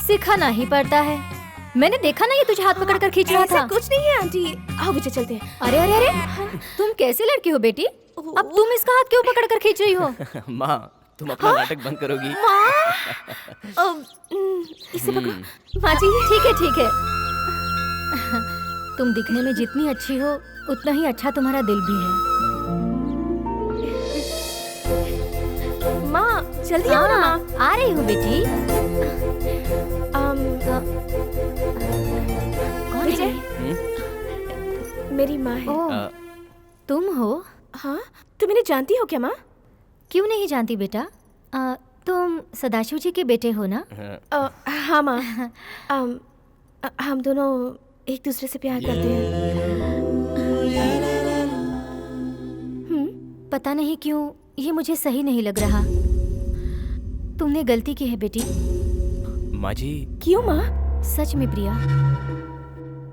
सिखाना ही पड़ता है। मैंने देखा ना, ये तुझे हाथ पकड़ कर खींच रहा था। कुछ नहीं है आंटी, आओ विजय चलते हैं। अरे अरे अरे, तुम कैसी लड़की हो बेटी? अब तुम इसका हाथ क्यों पकड़ कर खींच रही हो? माँ तुम अपना नाटक बंद करोगी? इसे पकड़ो। माँ जी ठीक है। तुम दिखने में जितनी अच्छी हो उतना ही अच्छा तुम्हारा दिल भी है। माँ जल्दी आओ ना। माँ आ रही हूँ बेटी। विजय मेरी माँ है। ओह, तुम हो? हाँ, तुम इन्हें जानती हो क्या माँ? क्यों नहीं जानती बेटा? तुम सदाशिव जी के बेटे हो ना? हाँ माँ। हम दोनों एक दूसरे से प्यार करते हैं। पता नहीं क्यों ये मुझे सही नहीं लग रहा। तुमने गलती की है बेटी। माँ जी। क्यों माँ? सच में प्रिया,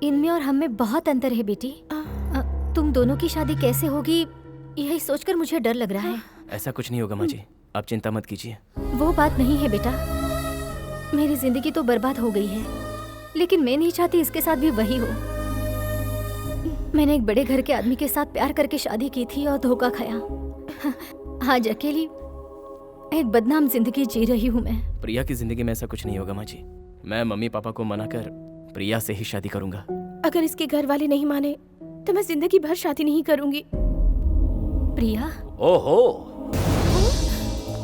इनमें और हम में बहुत अंतर है बेटी। तुम दोनों की शादी कैसे होगी यही सोचकर मुझे डर लग रहा है। ऐसा कुछ नहीं होगा माँ जी, आप चिंता मत कीजिए। वो बात नहीं है बेटा, मेरी जिंदगी तो बर्बाद हो गई है, लेकिन मैं नहीं चाहती इसके साथ भी वही हो। मैंने एक बड़े घर के आदमी के साथ प्यार करके शादी की थी और धोखा खाया। आज अकेली एक बदनाम जिंदगी जी रही हूँ मैं। प्रिया की जिंदगी में ऐसा कुछ नहीं होगा माँ जी। मैं मम्मी पापा को मनाकर प्रिया से ही शादी करूंगा। अगर इसके घर वाले नहीं माने तो मैं जिंदगी भर शादी नहीं करूंगी। प्रिया? ओहो,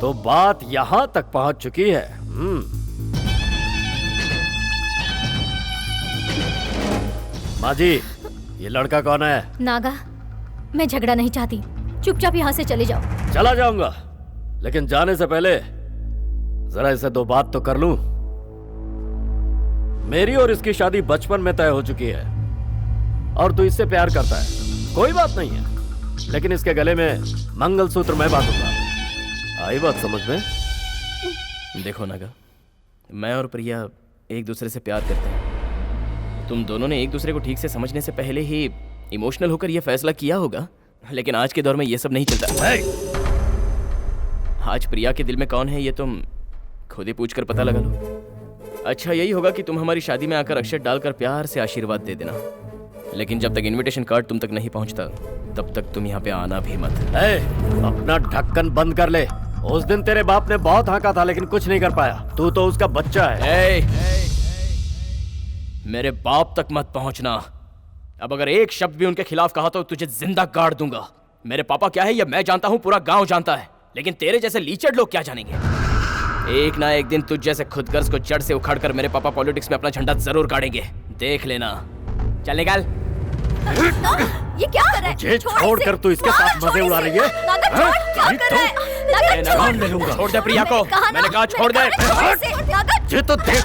तो बात यहाँ तक पहुँच चुकी है। माँ जी, ये लड़का कौन है? नागा, मैं झगड़ा नहीं चाहती, चुपचाप यहाँ से चले जाओ। चला जाऊंगा, लेकिन जाने से पहले जरा इसे दो बात तो कर लूं। मेरी और इसकी शादी बचपन में तय हो चुकी है और तू इससे प्यार करता है, कोई बात नहीं है, लेकिन इसके गले में मंगलसूत्र मैं बांधूंगा। आई बात समझ में? देखो नागा, मैं और प्रिया एक दूसरे से प्यार करते हैं। तुम दोनों ने एक दूसरे को ठीक से समझने से पहले ही इमोशनल होकर यह फैसला किया होगा, लेकिन आज के दौर में यह सब नहीं चलता। आज प्रिया के दिल में कौन है ये तुम खुद ही पूछकर पता लगा लो। अच्छा यही होगा कि तुम हमारी शादी में आकर अक्षत डालकर प्यार से आशीर्वाद दे देना, लेकिन जब तक इनविटेशन कार्ड तुम तक नहीं पहुंचता तब तक तुम यहाँ पे आना भी मत। अपना ढक्कन बंद कर ले। उस दिन तेरे बाप ने बहुत हांका था लेकिन कुछ नहीं कर पाया। तू तो उसका बच्चा है। मेरे बाप तक मत पहुंचना। अब अगर एक शब्द भी उनके खिलाफ कहा तो तुझे जिंदा गाड़ दूंगा। मेरे पापा क्या है ये मैं जानता हूँ, पूरा गांव जानता है, लेकिन तेरे जैसे लीचड़ लोग क्या जानेंगे। एक ना एक दिन तुझ जैसे खुदगर्ज को जड़ से उखाड़कर मेरे पापा पॉलिटिक्स में अपना झंडा जरूर गाड़ेंगे, देख लेना। चल निकल। ये क्या कर रहा है? मुझे छोड़कर तू इसके साथ मजे उड़ा रही है? जान ले लूंगा। छोड़ दे प्रिया को, मैंने कहा छोड़ दे। ये तो देख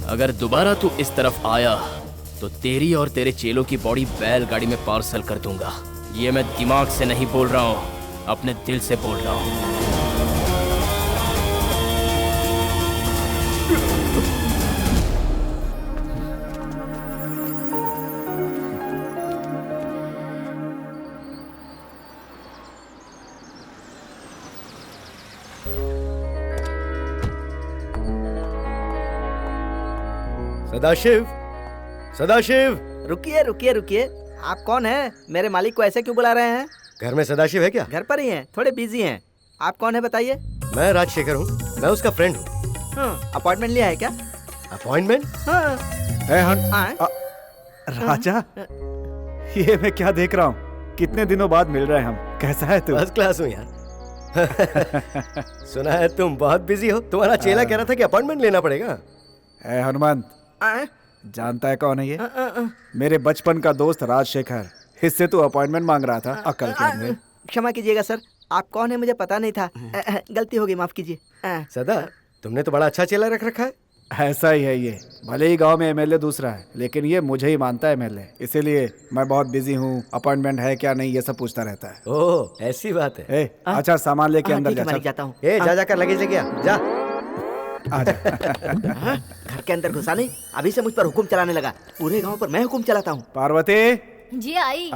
अगर दोबारा तू इस तरफ आया तो तेरी और तेरे चेलों की बॉडी बैलगाड़ी में पार्सल कर दूंगा। ये मैं दिमाग से नहीं बोल रहा हूँ, अपने दिल से बोल रहा हूँ। सदाशिव, सदाशिव। रुकिए रुकिए रुकिए, आप कौन हैं? मेरे मालिक को ऐसे क्यों बुला रहे हैं? घर में सदाशिव है क्या? घर पर ही हैं, थोड़े बिजी हैं। आप कौन है बताइए? मैं राजशेखर हूँ, मैं उसका फ्रेंड हूँ। अपॉइंटमेंट लिया है क्या? अपॉइंटमेंट? हाँ। राजा, ये मैं क्या देख रहा हूँ? कितने दिनों बाद मिल रहे हैं हम। कैसा है तू? फर्स्ट क्लास हूँ यार। सुना है तुम बहुत बिजी हो। तुम्हारा चेला कह रहा था कि अपॉइंटमेंट लेना पड़ेगा। ए हनुमंत, जानता है कौन है ये? मेरे बचपन का दोस्त राजशेखर। इससे तू अपॉइंटमेंट मांग रहा था? अकल के अंधे। क्षमा कीजिएगा सर, आप कौन है मुझे पता नहीं था। गलती हो गई, माफ कीजिए। सदा, तुमने तो बड़ा अच्छा चेला रख रखा है। ऐसा ही है ये। भले ही गांव में एमएलए दूसरा है, लेकिन ये मुझे ही मानता है एमएलए। इसीलिए मैं बहुत बिजी हूँ, अपॉइंटमेंट है क्या नहीं ये सब पूछता रहता है। ओह, ऐसी बात है। ए, अच्छा सामान लेके अंदर जा। मालिक, जाता हूँ। जा जाकर लगेज लेके आ जा। आजा। घर के अंदर घुसा नहीं, अभी से मुझ पर हुक्म चलाने लगा। पूरे गांव पर मैं हुक्म चलाता हूँ। पार्वती जी आई।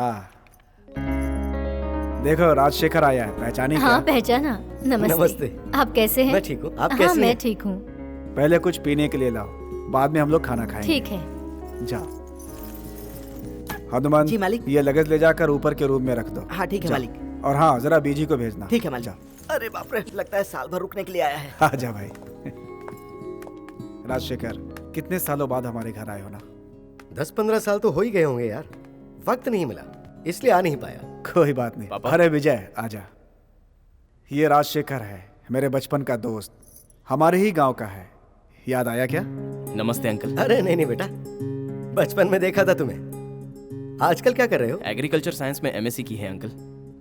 देखो राजशेखर आया है, पहचानी क्या? हाँ पहचाना। नमस्ते। नमस्ते। आप कैसे हैं? मैं ठीक हूँ, आप हाँ कैसी मैं हैं? ठीक हूँ। पहले कुछ पीने के लिए लाओ, बाद में हम लोग खाना खाएंगे। ठीक है। जाओ। हनुमान जी मालिक। ये लगेज ले जाकर ऊपर के रूम में रख दो। हाँ ठीक है जाओ। मालिक। और हाँ, जरा बीजी को भेजना। ठीक है मालिक। जाओ। अरे बाप रे, लगता है साल भर रुकने के लिए आया है। आजा भाई। राजशेखर, कितने सालों बाद हमारे घर आए हो ना? 10-15 साल तो हो ही गए होंगे यार। वक्त नहीं मिला, इसलिए आ नहीं पाया। कोई बात नहीं। अरे विजय, आजा। ये राजशेखर है, मेरे बचपन का दोस्त, हमारे ही गांव का है। याद आया क्या? नमस्ते अंकल। अरे नहीं बेटा, बचपन में देखा था तुम्हें। आजकल क्या कर रहे हो? एग्रीकल्चर साइंस में एमएससी की है अंकल,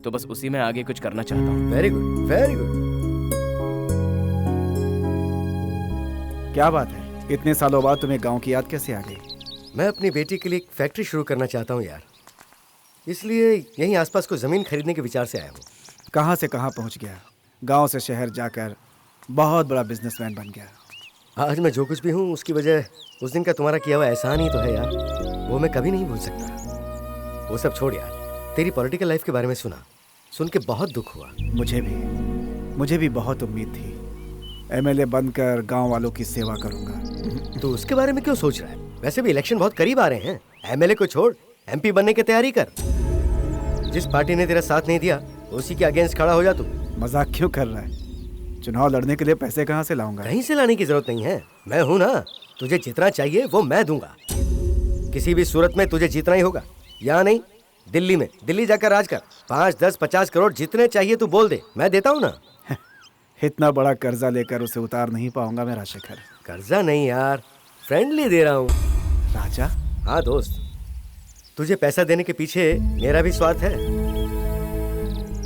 तो बस उसी में आगे कुछ करना चाहता हूँ। Very good, very good. क्या बात है, इतने सालों बाद तुम्हें गांव की याद कैसे आ गई? मैं अपनी बेटी के लिए एक फैक्ट्री शुरू करना चाहता हूँ यार, इसलिए यहीं आसपास को जमीन खरीदने के विचार से आया हूँ। कहाँ से कहाँ पहुँच गया, गांव से शहर जाकर बहुत बड़ा बिजनेसमैन बन गया। आज मैं जो कुछ भी हूँ उसकी वजह उस दिन का तुम्हारा किया हुआ एहसान ही तो है यार, वो मैं कभी नहीं भूल सकता। वो सब छोड़ यार, तेरी पॉलिटिकल लाइफ के बारे में सुन के बहुत दुख हुआ। मुझे भी बहुत उम्मीद थी, एमएलए बनकर गांव वालों की सेवा करूंगा। तो उसके बारे में क्यों सोच रहा है? वैसे भी इलेक्शन बहुत करीब आ रहे हैं, एमएलए को छोड़ एमपी बनने की तैयारी कर। जिस पार्टी ने तेरा साथ नहीं दिया उसी के अगेंस्ट खड़ा हो जा तू। मजाक क्यों कर रहा है? चुनाव लड़ने के लिए पैसे कहाँ से लाऊंगा? कहीं से लाने की जरूरत नहीं है, मैं हूं ना। तुझे जितना चाहिए वो मैं दूंगा। किसी भी सूरत में तुझे जीतना ही होगा। यहाँ नहीं, दिल्ली में, दिल्ली जाकर राज कर। 5, 10, 50 करोड़ जितने चाहिए तू बोल दे, मैं देता हूँ ना। इतना बड़ा कर्जा लेकर उसे उतार नहीं पाऊंगा मैं राजशेखर। कर्जा नहीं यार, फ्रेंडली दे रहा हूँ। राजा? हाँ दोस्त, तुझे पैसा देने के पीछे मेरा भी स्वार्थ है।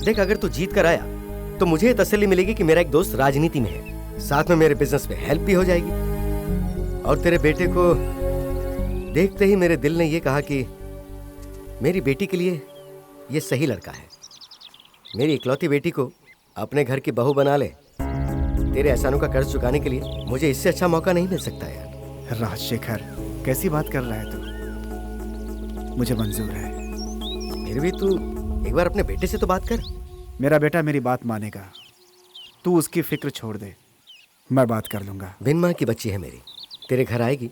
देख, अगर तू जीत कर आया तो मुझे ये तसल्ली मिलेगी कि मेरा एक दोस्त राजनीति में है, साथ में मेरे बिजनेस में हेल्प भी हो जाएगी। और तेरे बेटे को देखते ही मेरे दिल ने ये कहा कि मेरी बेटी के लिए ये सही लड़का है। मेरी इकलौती बेटी को अपने घर की बहू बना ले। तेरे एहसानों का कर्ज चुकाने के लिए मुझे इससे अच्छा मौका नहीं मिल सकता यार। राजशेखर, कैसी बात कर रहा है तू? मुझे मंजूर है। फिर भी तू एक बार अपने बेटे से तो बात कर। मेरा बेटा मेरी बात मानेगा, तू उसकी फिक्र छोड़ दे, मैं बात कर लूंगा। बिन माँ की बच्ची है मेरी, तेरे घर आएगी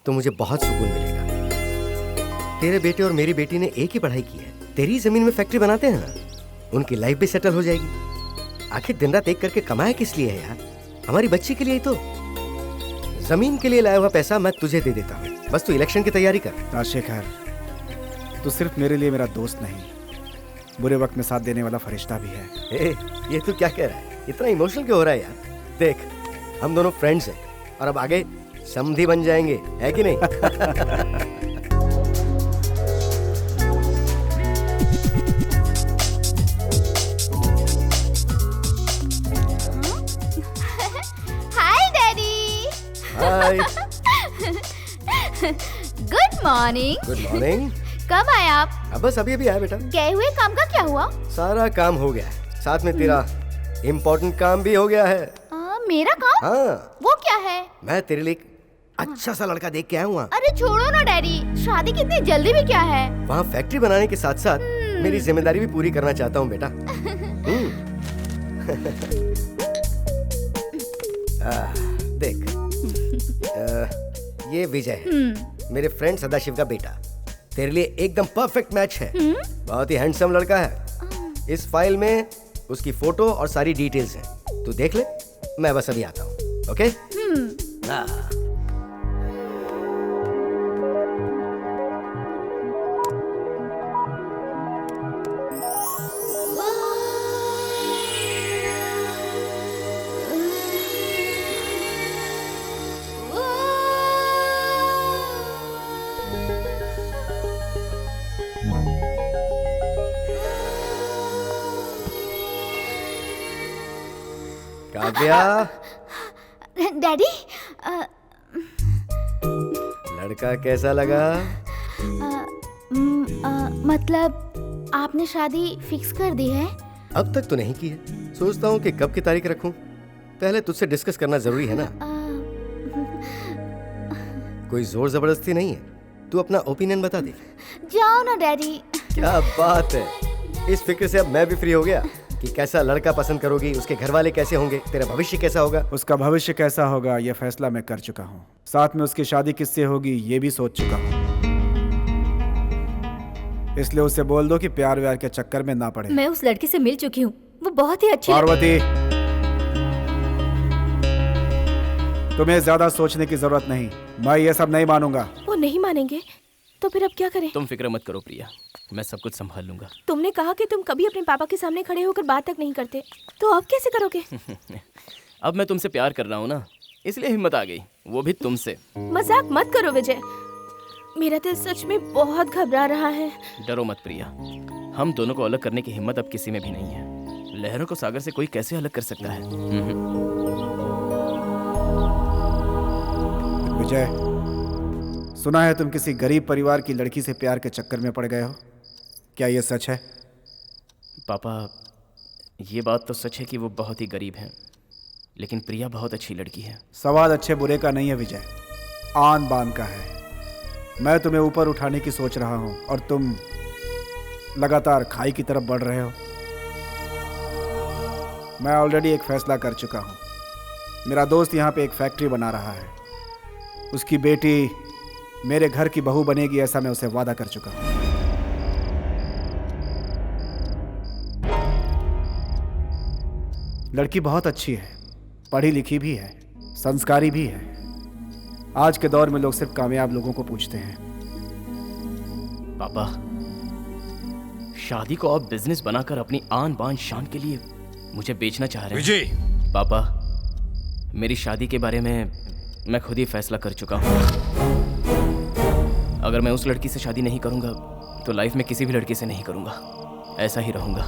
तो मुझे बहुत सुकून मिलेगा। तेरे बेटे और मेरी बेटी ने एक ही पढ़ाई की है, तेरी जमीन में फैक्ट्री बनाते हैं ना, उनकी लाइफ भी सेटल हो जाएगी। आखिर दिन रात एक करके कमाया किस लिए है यार? हमारी बच्ची के लिए ही तो। जमीन के लिए लाया हुआ पैसा मैं तुझे दे देता हूँ, बस तू इलेक्शन की तैयारी कर। राजशेखर, तू सिर्फ मेरे लिए मेरा दोस्त नहीं, बुरे वक्त में साथ देने वाला फरिश्ता भी है। ये तू क्या कह रहा है? इतना इमोशनल क्यों हो रहा है यार? देख, हम दोनों फ्रेंड्स हैं और अब आगे समधी बन जाएंगे, है कि नहीं? Hi daddy. Hi. Good morning. Good morning. कब आए आप? अब बस अभी आया बेटा। गए हुए काम का क्या हुआ? सारा काम हो गया है, साथ में तेरा इम्पोर्टेंट काम भी हो गया है। मेरा काम? हाँ। वो क्या है? मैं तेरे लिए अच्छा सा लड़का देख के आया हूँ। अरे छोड़ो ना डैडी, शादी कितनी जल्दी भी क्या है? वहाँ फैक्ट्री बनाने के साथ साथ मेरी जिम्मेदारी भी पूरी करना चाहता हूँ बेटा। देख, ये विजय है, मेरे फ्रेंड सदाशिव का बेटा। तेरे लिए एकदम परफेक्ट मैच है। बहुत ही हैंडसम लड़का है। इस फाइल में उसकी फोटो और सारी डिटेल्स हैं। तू देख ले, मैं बस अभी आता हूँ। ओके? हाँ। काव्या, डैडी, लड़का कैसा लगा? मतलब आपने शादी फिक्स कर दी है? अब तक तो नहीं की है। सोचता हूँ कि कब की तारीख रखूं। पहले तुझसे डिस्कस करना जरूरी है ना। कोई जोर जबरदस्ती नहीं है। तू अपना ओपिनियन बता दे। जाओ ना डैडी। क्या बात है। इस फिक्र से अब मैं भी फ्री हो गया कि कैसा लड़का पसंद करोगी, उसके घर वाले कैसे होंगे, तेरा भविष्य कैसा होगा। उसका भविष्य कैसा होगा यह फैसला मैं कर चुका हूँ। साथ में उसकी शादी किससे होगी ये भी सोच चुका हूँ। इसलिए उससे बोल दो कि प्यार व्यार के चक्कर में ना पड़े। मैं उस लड़के से मिल चुकी हूँ, वो बहुत ही अच्छी पार्वती, तुम्हें ज्यादा सोचने की जरूरत नहीं। मैं ये सब नहीं मानूंगा। वो नहीं मानेंगे तो फिर अब क्या करें? तुम फिक्र मत करो प्रिया, मैं सब कुछ संभाल लूंगा। तुमने कहा कि तुम कभी अपने पापा के सामने खड़े होकर बात तक नहीं करते, तो अब कैसे करोगे? अब मैं तुमसे प्यार कर रहा हूँ ना, इसलिए हिम्मत आ गई, वो भी तुमसे। मजाक मत करो विजय, मेरा दिल सच में बहुत घबरा रहा है। डरो मत प्रिया, हम दोनों को अलग करने की हिम्मत अब किसी में भी नहीं है। लहरों को सागर से कोई कैसे अलग कर सकता है? विजय, सुना है तुम किसी गरीब परिवार की लड़की से प्यार के चक्कर में पड़ गए हो। क्या ये सच है? पापा, ये बात तो सच है कि वो बहुत ही गरीब हैं, लेकिन प्रिया बहुत अच्छी लड़की है। सवाल अच्छे बुरे का नहीं है विजय, आन बान का है। मैं तुम्हें ऊपर उठाने की सोच रहा हूं और तुम लगातार खाई की तरफ बढ़ रहे हो। मैं ऑलरेडी एक फैसला कर चुका हूं। मेरा दोस्त यहाँ पे एक फैक्ट्री बना रहा है। उसकी बेटी मेरे घर की बहू बनेगी, ऐसा मैं उसे वादा कर चुका हूं। लड़की बहुत अच्छी है, पढ़ी लिखी भी है, संस्कारी भी है। आज के दौर में लोग सिर्फ कामयाब लोगों को पूछते हैं। पापा, शादी को आप बिजनेस बनाकर अपनी आन बान शान के लिए मुझे बेचना चाह रहे हैं। विजय, पापा, मेरी शादी के बारे में मैं खुद ही फैसला कर चुका हूँ। अगर मैं उस लड़की से शादी नहीं करूंगा तो लाइफ में किसी भी लड़की से नहीं करूंगा, ऐसा ही रहूंगा।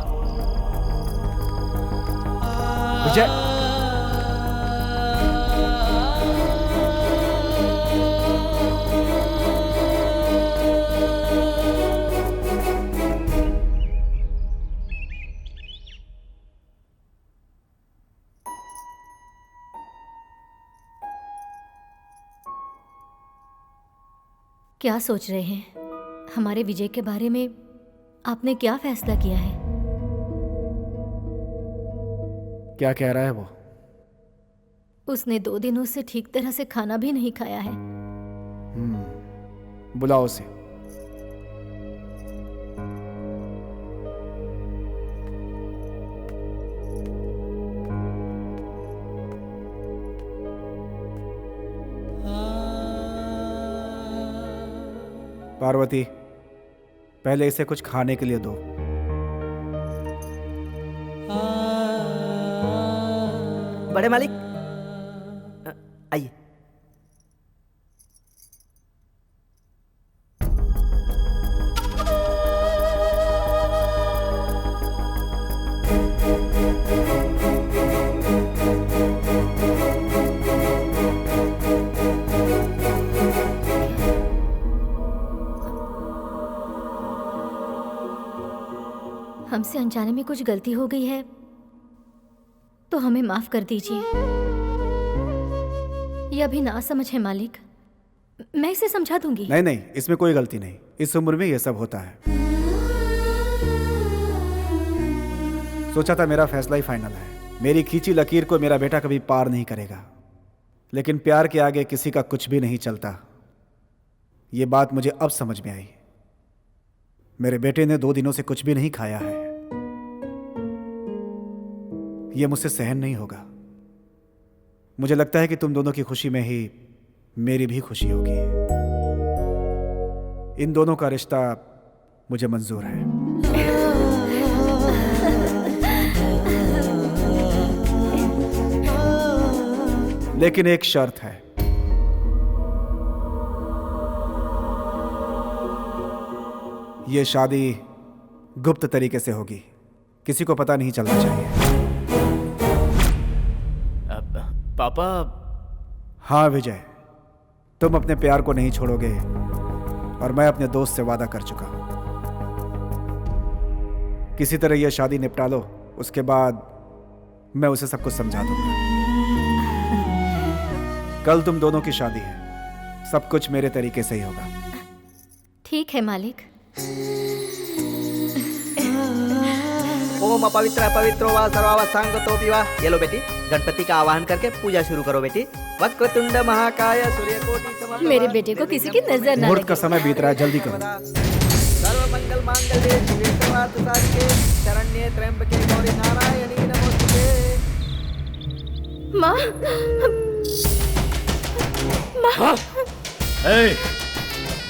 विजय, क्या सोच रहे हैं? हमारे विजय के बारे में आपने क्या फैसला किया है? क्या कह रहा है वो? उसने 2 दिनों से ठीक तरह से खाना भी नहीं खाया है। बुलाओ उसे। पार्वती, पहले इसे कुछ खाने के लिए दो। बड़े मालिक, आइए। हमसे अनजाने में कुछ गलती हो गई है तो हमें माफ कर दीजिए। यह अभी ना समझ है मालिक, मैं इसे समझा दूंगी। नहीं नहीं, इसमें कोई गलती नहीं। इस उम्र में यह सब होता है। सोचा था मेरा फैसला ही फाइनल है। मेरी खींची लकीर को मेरा बेटा कभी पार नहीं करेगा, लेकिन प्यार के आगे किसी का कुछ भी नहीं चलता। ये बात मुझे अब समझ में आई। मेरे बेटे ने 2 दिनों से कुछ भी नहीं खाया है। ये मुझसे सहन नहीं होगा। मुझे लगता है कि तुम दोनों की खुशी में ही मेरी भी खुशी होगी। इन दोनों का रिश्ता मुझे मंजूर है। लेकिन एक शर्त है। ये शादी गुप्त तरीके से होगी, किसी को पता नहीं चलना चाहिए। पापा। हाँ विजय, तुम अपने प्यार को नहीं छोड़ोगे और मैं अपने दोस्त से वादा कर चुका हूं। किसी तरह यह शादी निपटा लो, उसके बाद मैं उसे सब कुछ समझा दूंगा। कल तुम दोनों की शादी है, सब कुछ मेरे तरीके से ही होगा। ठीक है मालिक। ओम अपवित्र पवित्रो वा सर्वावस्थांगतोऽपि वा। ये लो बेटी, गणपति का आवाहन करके पूजा शुरू करो बेटी। वक्रतुंड महाकाय सूर्यकोटि समप्रभा। मेरे बेटे को किसी की नजर ना मुहूर्त का लगे। समय बीत रहा है, जल्दी करो। सर्वमंगल मांगल्ये शिवे सर्वार्थ साधिके शरण्ये त्र्यंबके गौरी नारायणी नमोस्तुते। माँ। माँ। ए,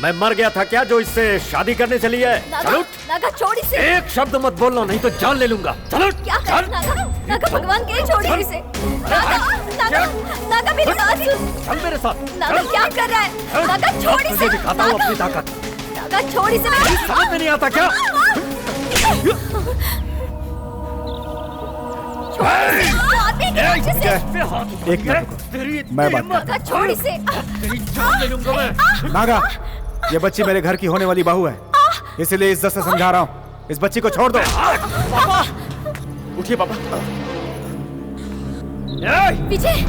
मैं मर गया था क्या जो इससे शादी करने चली है? चलो नागा छोड़ इसे। एक शब्द मत बोलना नहीं तो जान ले लूंगा। चलो क्या कर नागा? नागा भगवान के छोड़ इसे। नागा नागा नागा मेरी बात सुन। चल मेरे साथ। नागा क्या कर रहा है? नागा छोड़ इसे। तुझे दिखाता हूँ अपनी ताकत। नागा छोड़ इसे। समझ में नहीं आता क्या? एक मिनट, मैं बात नागा छोड़ इसे। जान ले लूंगा मैं। नागा, ये बच्ची मेरे घर की होने वाली बहू है, इसलिए इज्जत से समझा रहा हूँ। इस बच्ची को छोड़ दो। पापा उठिए पापा। विजय।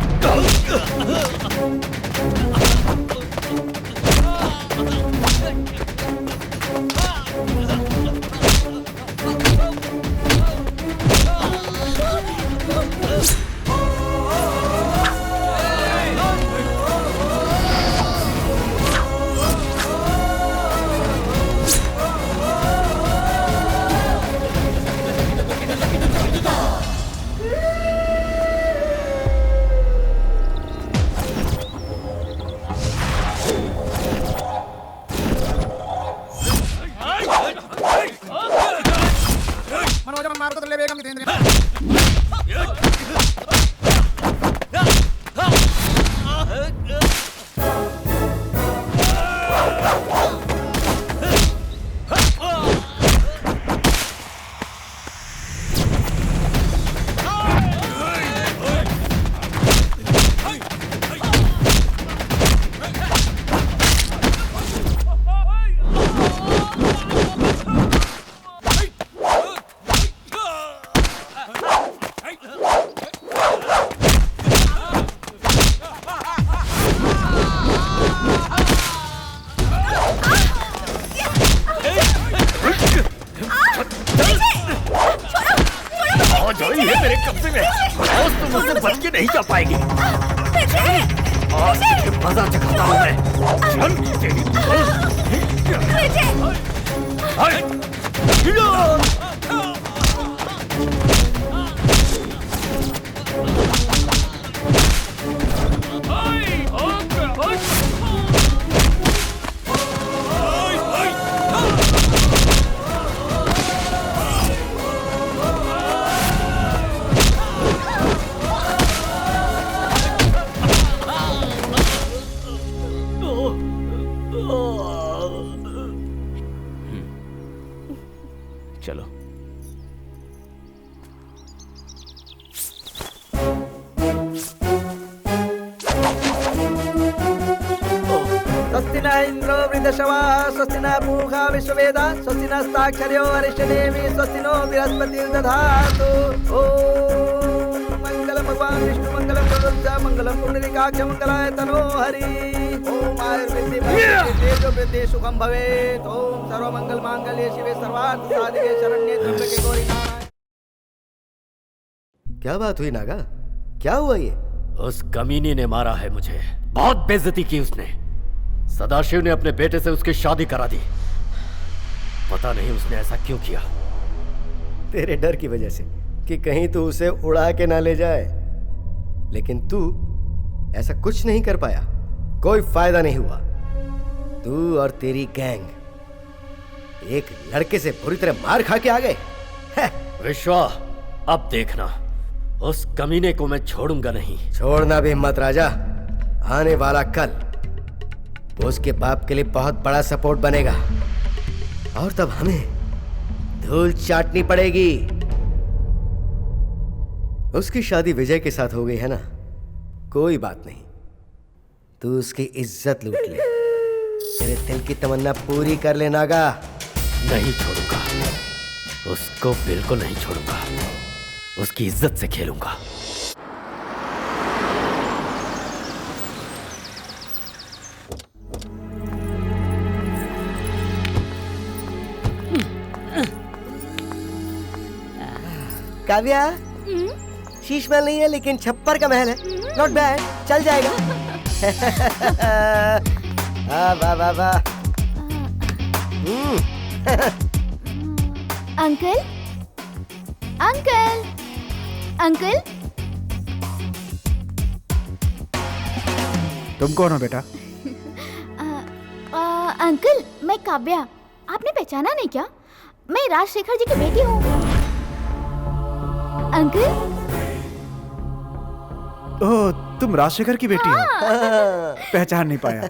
मेरे कब्जे में। आज तुम मुझसे बच के नहीं जा पाएगी। आज तुझे मजा चखाता हूँ मैं। चल तेरी चलो। स्वस्ति न इंद्रो वृद्धशवाः स्वस्ति न पूषा विश्ववेदाः स्वस्ति नस्ताक्षर्यो अरिष्टनेमि स्वस्ति नो बृहस्पतिर्दधातु। ओम मंगलम भगवान विष्णु मंगलम गरुड़ मंगलम पुंडरीकाक्ष मंगलाय तनो हरि। ओम आयुर्वृद्धि तेजो वृद्धि सुखम भवेत्। ओम सर्वमंगल मांगल्ये शिवे सर्वार्थ साधिके शरण्ये त्र्यंबके गौरी नारायणी। क्या बात हुई नागा? क्या हुआ ये? उस कमीनी ने मारा है मुझे। बहुत बेइज्जती की उसने। सदाशिव ने अपने बेटे से उसकी शादी करा दी। पता नहीं उसने ऐसा क्यों किया। तेरे डर की वजह से कि कहीं तू उसे उड़ा के ना ले जाए। लेकिन तू ऐसा कुछ नहीं कर पाया, कोई फायदा नहीं हुआ। तू और तेरी गैंग एक लड़के से बुरी तरह मार खा के आ गए। विश्वा, अब देखना, उस कमीने को मैं छोड़ूंगा नहीं। छोड़ना भी मत राजा। आने वाला कल वो उसके बाप के लिए बहुत बड़ा सपोर्ट बनेगा और तब हमें धूल चाटनी पड़ेगी। उसकी शादी विजय के साथ हो गई है ना, कोई बात नहीं, तू उसकी इज्जत लूट ले। तेरे दिल की तमन्ना पूरी कर ले नागा। नहीं छोड़ूंगा, उसको बिल्कुल नहीं छोड़ूंगा। उसकी इज्जत से खेलूंगा। काव्या, शीश महल नहीं है लेकिन छप्पर का महल है। नॉट बैड, चल जाएगा। वाह वाह वाह। Uncle, uncle, uncle. तुम कौन हो बेटा? अंकल, मैं काव्या। आपने पहचाना नहीं क्या? मैं राजशेखर जी की बेटी हूँ। अंकल। ओह, तुम राजशेखर की बेटी हो? पहचान नहीं पाया।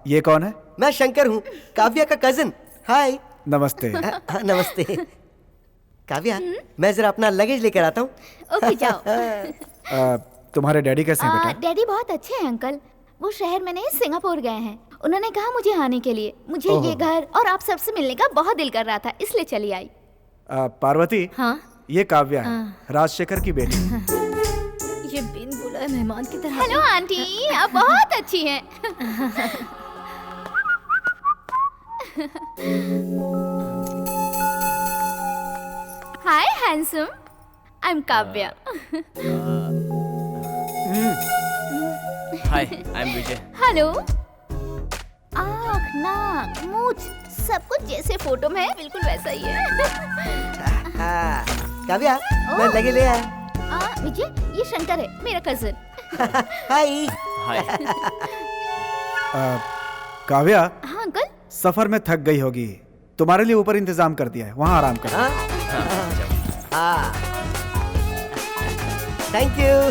ये कौन है? मैं शंकर हूँ, काव्या का कजिन। हाय। नमस्ते। नमस्ते। काव्या, मैं जरा अपना लगेज लेकर आता हूँ। ओके, जाओ। तुम्हारे डैडी कैसे हैं बेटा? डैडी बहुत अच्छे हैं अंकल। वो शहर में नहीं, सिंगापुर गए हैं। उन्होंने कहा मुझे आने के लिए। मुझे ये घर और आप सबसे मिलने का बहुत दिल कर रहा था, इसलिए चली आई। पार्वती। हाँ? ये काव्या है, राजशेखर की बेटी। ये बिन बुलाए मेहमान की तरह। हेलो आंटी, आप बहुत अच्छी हैं। Hi handsome, I am Kavya. Hi, I am Vijay. Hello. आँख, नाक, मूंछ सब कुछ जैसे फोटो में है, बिल्कुल वैसा ही है। काव्या, मैं लगे ले आया। विजय, ये शंकर है, मेरा कजिन। हाय। हाय। काव्या। हाँ अंकल। सफर में थक गई होगी, तुम्हारे लिए ऊपर इंतजाम कर दिया है, वहाँ आराम कर। Thank you,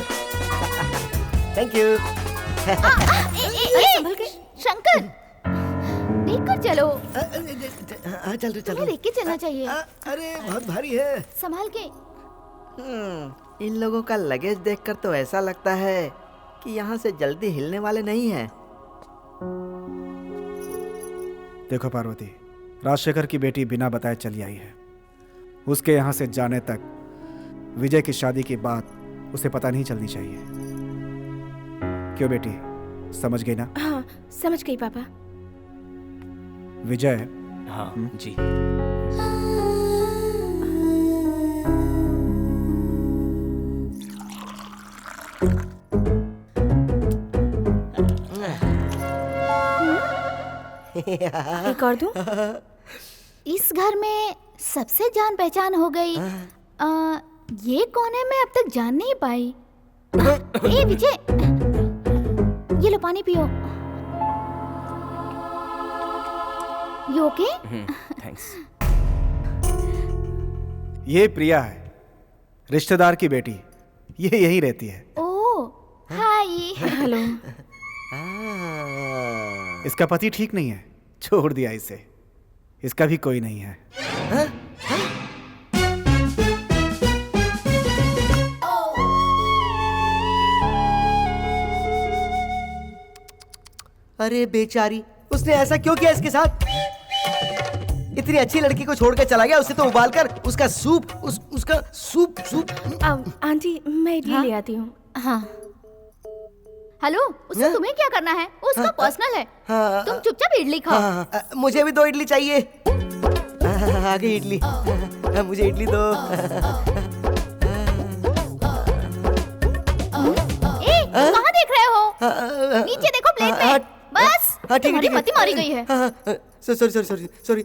thank you. संभल के। शंकर, देख कर चलो। चल रहे, चल देख के चलना चाहिए। अरे बहुत भारी है। संभाल के। इन लोगों का लगेज देखकर तो ऐसा लगता है कि यहाँ से जल्दी हिलने वाले नहीं हैं। देखो पार्वती, राजशेखर की बेटी बिना बताए चली आई है। उसके यहाँ से जाने तक विजय की शादी की बात उसे पता नहीं चलनी चाहिए। क्यों बेटी, समझ गई ना? हाँ, समझ गई पापा। विजय। हाँ जी। एक और दूं? इस घर में सबसे जान पहचान हो गई। ये कौन है, मैं अब तक जान नहीं पाई। ए विजय, ये लो पानी पियो। You okay? थैंक्स। ये प्रिया है, रिश्तेदार की बेटी। ये यहीं रहती है। ओह, हाय। हेलो। इसका पति ठीक नहीं है, छोड़ दिया इसे। इसका भी कोई नहीं है। अरे बेचारी, उसने ऐसा क्यों किया इसके साथ? इतनी अच्छी लड़की को छोड़ के चला गया। उसे तो उबाल कर उसका सूप, उसका सूप। आंटी, मैं इडली ले आती हूँ। हाँ। हेलो, उससे तुम्हें क्या करना है? उसका पर्सनल है। तुम चुपचाप इडली खाओ। मुझे भी 2 इडली चाहिए। आ गई इडली। मुझे इडली दो। कहाँ देख रहे हो? नीचे देखो प्लेट में। बस। हाँ ठीक है तुम्हारी ठीक है। मति मारी गई है। Sorry sorry sorry sorry.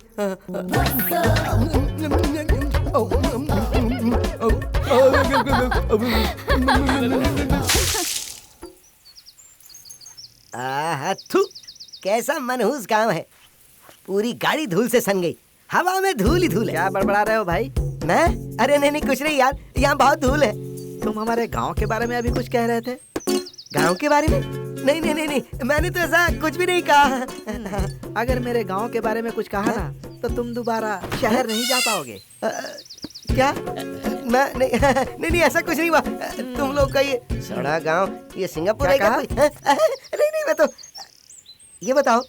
थू, कैसा मनहूस गांव है। पूरी गाड़ी धूल से सन गई, हवा में धूल ही धूल है। क्या बड़बड़ा रहे हो भाई? मैं? अरे नहीं नहीं कुछ नहीं यार, यहाँ बहुत धूल है। तुम हमारे गांव के बारे में अभी कुछ कह रहे थे। गांव के बारे में? नहीं नहीं नहीं नहीं, मैंने तो ऐसा कुछ भी नहीं कहा। अगर मेरे गांव के बारे में कुछ कहा ना तो तुम दोबारा शहर नहीं जा पाओगे। क्या? मैं नहीं नहीं नहीं ऐसा कुछ नहीं हुआ। तुम लोग का ये सड़ा गांव, ये सिंगापुर है क्या कोई? नहीं नहीं मैं तो, ये बताओ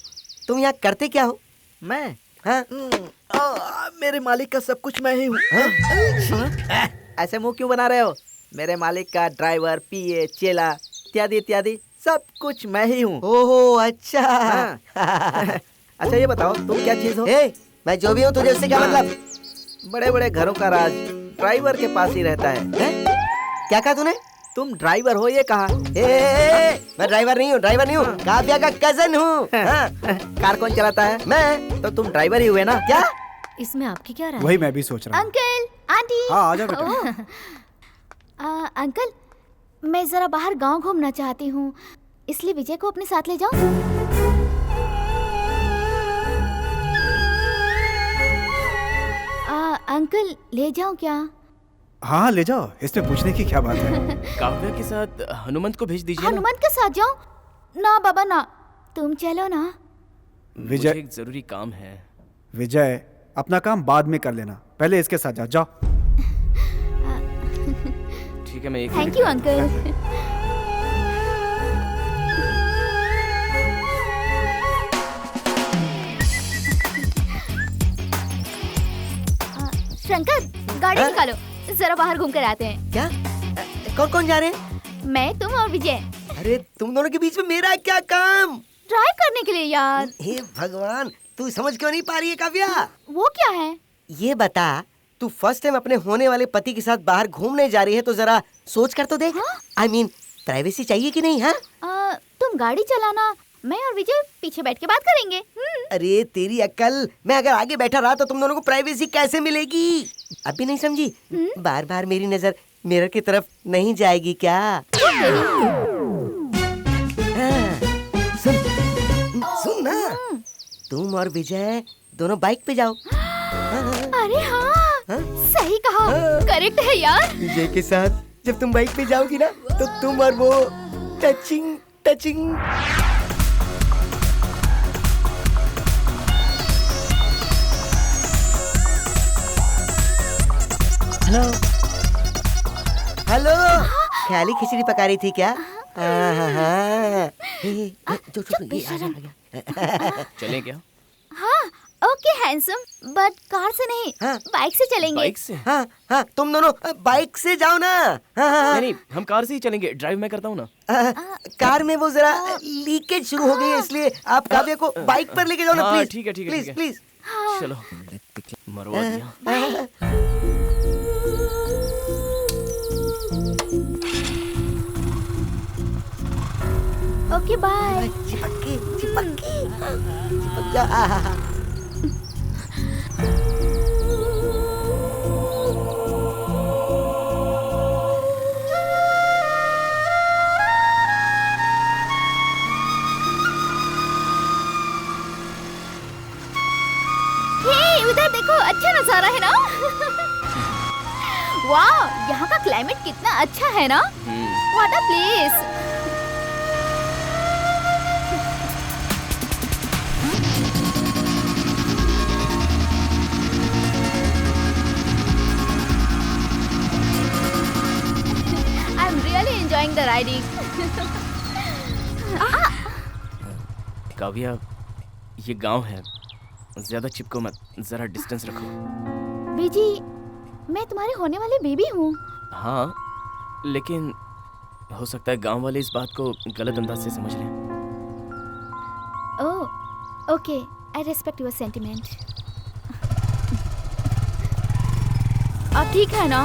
तुम यहाँ करते क्या हो? मैं? हाँ? मेरे मालिक का सब कुछ मैं ही हूँ। ऐसे मुंह क्यों बना रहे हो? मेरे मालिक का ड्राइवर, पीए, चेला इत्यादि इत्यादि सब कुछ मैं ही हूँ। ओहो अच्छा। अच्छा ये बताओ तुम क्या चीज हो? मैं जो भी हूँ, तुझे उससे क्या मतलब? बड़े बड़े घरों का राज ड्राइवर के पास ही रहता है। क्या कहा तूने? तुम ड्राइवर हो ये कहा? मैं ड्राइवर नहीं हूँ, ड्राइवर नहीं हूँ, काव्या का कजन हूँ। कार कौन चलाता है? मैं। तो तुम ड्राइवर ही हुए ना? क्या? इसमें आपकी क्या राय? वही मैं भी सोच रहा हूँ। Uncle, aunty. हाँ आ जाओ बेटा। अंकल, मैं जरा बाहर गांव घूमना चाहती हूँ, इसलिए विजय को अपने साथ ले जाऊं? अंकल ले जाऊं क्या? हाँ ले जाओ, इसमें पूछने की क्या बात है। काव्या के साथ हनुमंत को भेज दीजिए ना। हनुमंत के साथ जाऊं? ना बाबा ना, तुम चलो ना। मुझे एक जरूरी काम है। विजय, अपना काम बाद में कर लेना, पहले इसके साथ जाओ। जाओ। ठीक है मैं एक थैंक यू अंकल। शंकर, गाड़ी निकालो, जरा बाहर घूम कर आते हैं। क्या? कौन कौन जा रहे हैं? मैं, तुम और विजय। अरे तुम दोनों के बीच में मेरा क्या काम? ट्राई करने के लिए यार। हे भगवान, तू समझ क्यों नहीं पा रही है काव्या? वो क्या है? ये बता, तू फर्स्ट टाइम अपने होने वाले पति के साथ बाहर घूमने जा रही है तो जरा सोच कर तो देख। I mean, प्राइवेसी चाहिए कि नहीं? हाँ, तुम गाड़ी चलाना, मैं और विजय पीछे बैठ के बात करेंगे। अरे तेरी अक्ल, मैं अगर आगे बैठा रहा तो तुम दोनों को प्राइवेसी कैसे मिलेगी? अभी नहीं समझी? बार बार मेरी नजर मिरर की तरफ नहीं जाएगी क्या? सुन ना, तुम और विजय दोनों बाइक पे जाओ। अरे हाँ, सही कहा, करेक्ट है यार। विजय के साथ जब तुम बाइक पे जाओगी ना तो तुम और वो टचिंग टचिंग। हेलो हेलो, ख्याली खिचड़ी पका रही थी क्या? चलें क्या? हाँ ओके हैंडसम, बट कार से नहीं, बाइक से चलेंगे। बाइक से? हाँ हाँ, तुम दोनों बाइक से जाओ ना। नहीं नहीं, हम कार से ही चलेंगे, ड्राइव मैं करता हूँ ना। कार में वो जरा लीकेज शुरू हो गई है, इसलिए आप काव्या को बाइक पर लेके जाओ ना प्लीज। ठीक है ठीक है प्लीज प्लीज। चलो मरवा दिया। Okay bye. चिपक जा। उधर देखो, अच्छा नजारा है ना? वाह, यहाँ का क्लाइमेट कितना अच्छा है ना? What a place. I'm really enjoying the riding. Kavya, ये गांव है, ज्यादा चिपको मत, जरा डिस्टेंस रखो। बीजी, मैं तुम्हारे होने वाले बेबी हूँ। हाँ, लेकिन हो सकता है गांव वाले इस बात को गलत अंदाज से समझ लें। Oh, okay, I respect your sentiment. अब ठीक है ना?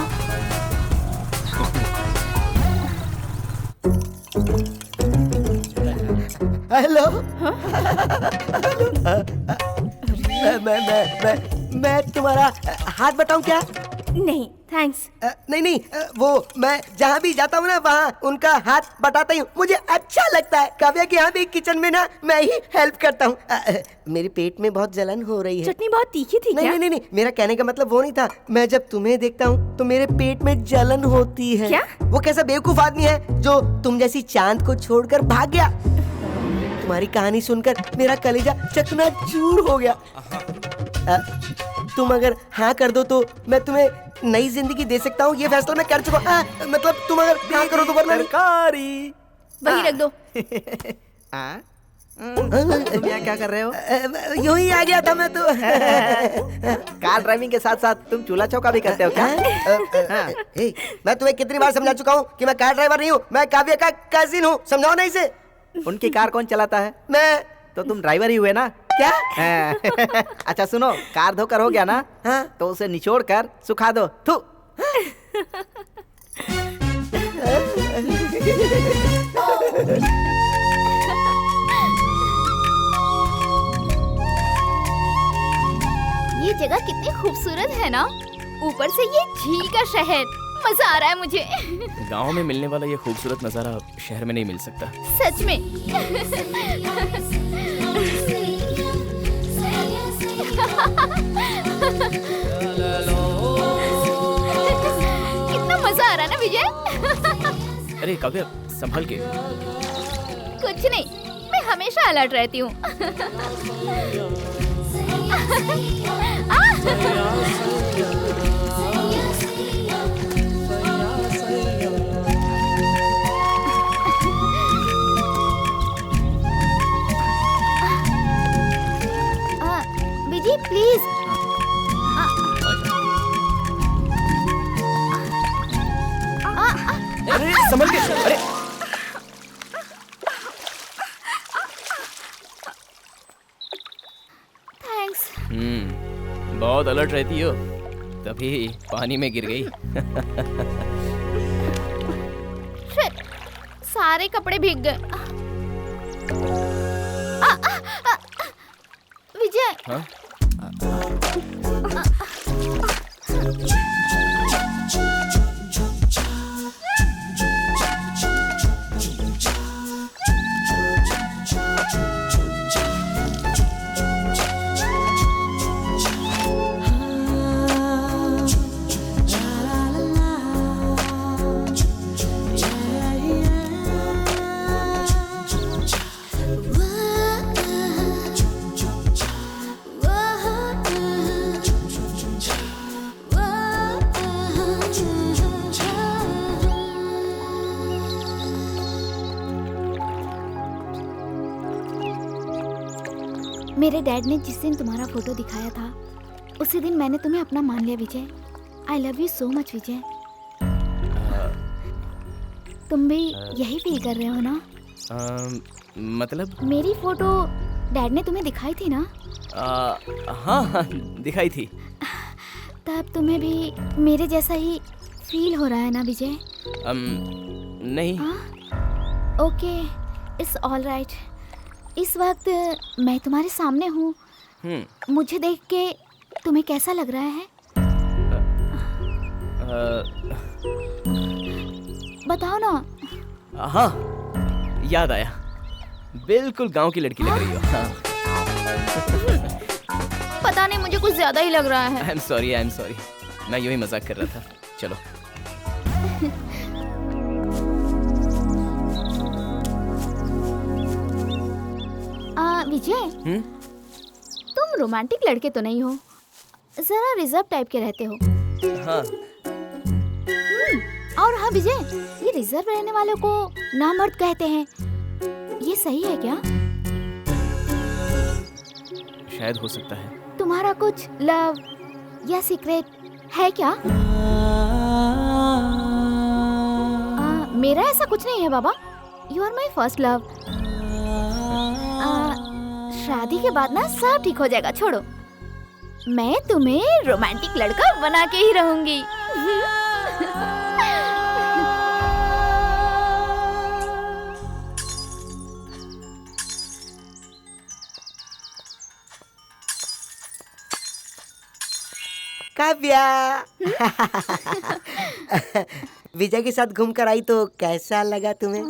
हेलो। मैं तुम्हारा हाथ बताऊं क्या? नहीं थैंक्स। नहीं, वो मैं जहाँ भी जाता हूँ ना वहाँ उनका हाथ बटाता ही हूँ, मुझे अच्छा लगता है। काव्या के यहाँ भी किचन में ना मैं ही हेल्प करता हूँ। मेरे पेट में बहुत जलन हो रही है। चटनी बहुत तीखी थी क्या? नहीं, मेरा कहने का मतलब वो नहीं था। मैं जब तुम्हें देखता हूँ तो मेरे पेट में जलन होती है। क्या? वो कैसा बेवकूफ आदमी है जो तुम जैसी चांद को छोड़कर भाग गया। तुम्हारी कहानी सुनकर मेरा कलेजा चकनाचूर हो गया। तुम अगर हाँ कर दो तो मैं तुम्हें नई जिंदगी दे सकता हूँ, ये फैसला मैं कर चुका हूँ। मतलब तुम अगर हाँ करो तो वरना सरकारी। वही रख दो। तुम यहाँ क्या कर रहे हो? यूं ही आ गया था मैं तो। कार ड्राइविंग के साथ साथ तुम चूल्हा चौका भी करते हो क्या? मैं तुम्हें कितनी बार समझा चुका हूँ कि मैं कार ड्राइवर नहीं हूँ, मैं काव्या का कजिन हूँ। समझाओ ना इसे। उनकी कार कौन चलाता है? मैं। तो तुम ड्राइवर ही हुए ना? क्या? अच्छा सुनो, कार धोकर हो गया ना? हाँ? तो उसे निचोड़ कर सुखा दो। थू। ये जगह कितनी खूबसूरत है ना, ऊपर से ये झील का शहर, मजा आ रहा है मुझे। गांव में मिलने वाला ये खूबसूरत नजारा शहर में नहीं मिल सकता। सच में। कितना मजा आ रहा है ना विजय। अरे काव्या संभल के। कुछ नहीं, मैं हमेशा अलर्ट रहती हूँ। विजय प्लीज। अरे संभल के। अरे थैंक्स। बहुत अलर्ट रहती हो, तभी पानी में गिर गई। शिट, सारे कपड़े भीग गए। विजय। हाँ? मेरे डैड ने जिस दिन तुम्हारा फोटो दिखाया था उसी दिन मैंने तुम्हें अपना मान लिया Vijay. I love you so much Vijay. तुम भी यही फील कर रहे हो ना? मतलब? मेरी फोटो डैड ने तुम्हें दिखाई थी ना? हाँ दिखाई थी। तब तुम्हें भी मेरे जैसा ही फील हो रहा है ना विजय? नहीं। Okay, it's all right. इस वक्त मैं तुम्हारे सामने हूँ। मुझे देख के तुम्हें कैसा लग रहा है? बताओ ना। हाँ याद आया, बिल्कुल गांव की लड़की लग रही हो। हाँ। पता नहीं, मुझे कुछ ज्यादा ही लग रहा है। आई एम सॉरी, मैं यूं ही मजाक कर रहा था। चलो। विजय, तुम रोमांटिक लड़के तो नहीं हो, जरा रिजर्व टाइप के रहते हो। हाँ। और हाँ विजय, ये रिजर्व रहने वालों को नामर्द कहते हैं, ये सही है क्या? शायद हो सकता है। तुम्हारा कुछ लव या सीक्रेट है क्या? मेरा ऐसा कुछ नहीं है बाबा। You are my first love. शादी के बाद ना सब ठीक हो जाएगा, छोड़ो। मैं तुम्हें रोमांटिक लड़का बना के ही रहूंगी। काव्या विजय के साथ घूम कर आई तो कैसा लगा तुम्हें?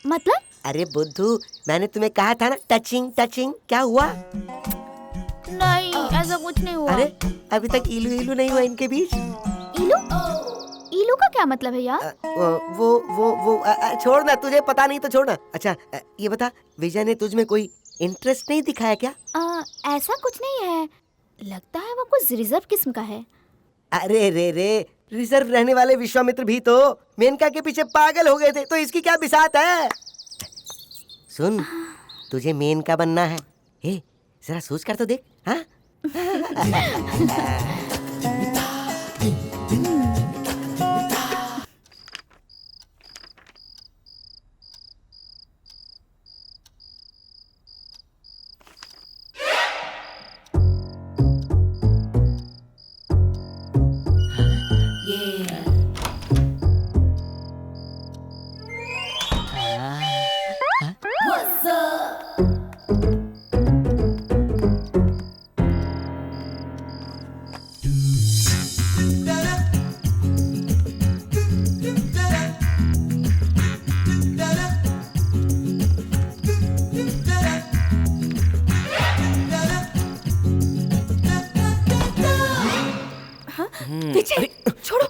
मतलब? अरे बुद्धू, मैंने तुम्हें कहा था ना टचिंग टचिंग, क्या हुआ? नहीं, ऐसा कुछ नहीं हुआ। अरे अभी तक इलू इलू नहीं हुआ इनके बीच? इलू? इलू का क्या मतलब है यार? वो छोड़ ना, तुझे पता नहीं तो छोड़ ना। अच्छा ये बता, विजय ने तुझ में कोई इंटरेस्ट नहीं दिखाया क्या? ऐसा कुछ नहीं है, लगता है वो कुछ रिजर्व किस्म का है। अरे रे रिजर्व रहने वाले विश्वामित्र भी तो मेनका के पीछे पागल हो गए थे, तो इसकी क्या बिसात है? सुन, तुझे मेनका बनना है, जरा सोच कर तो देख। हाँ विजय, छोड़ो।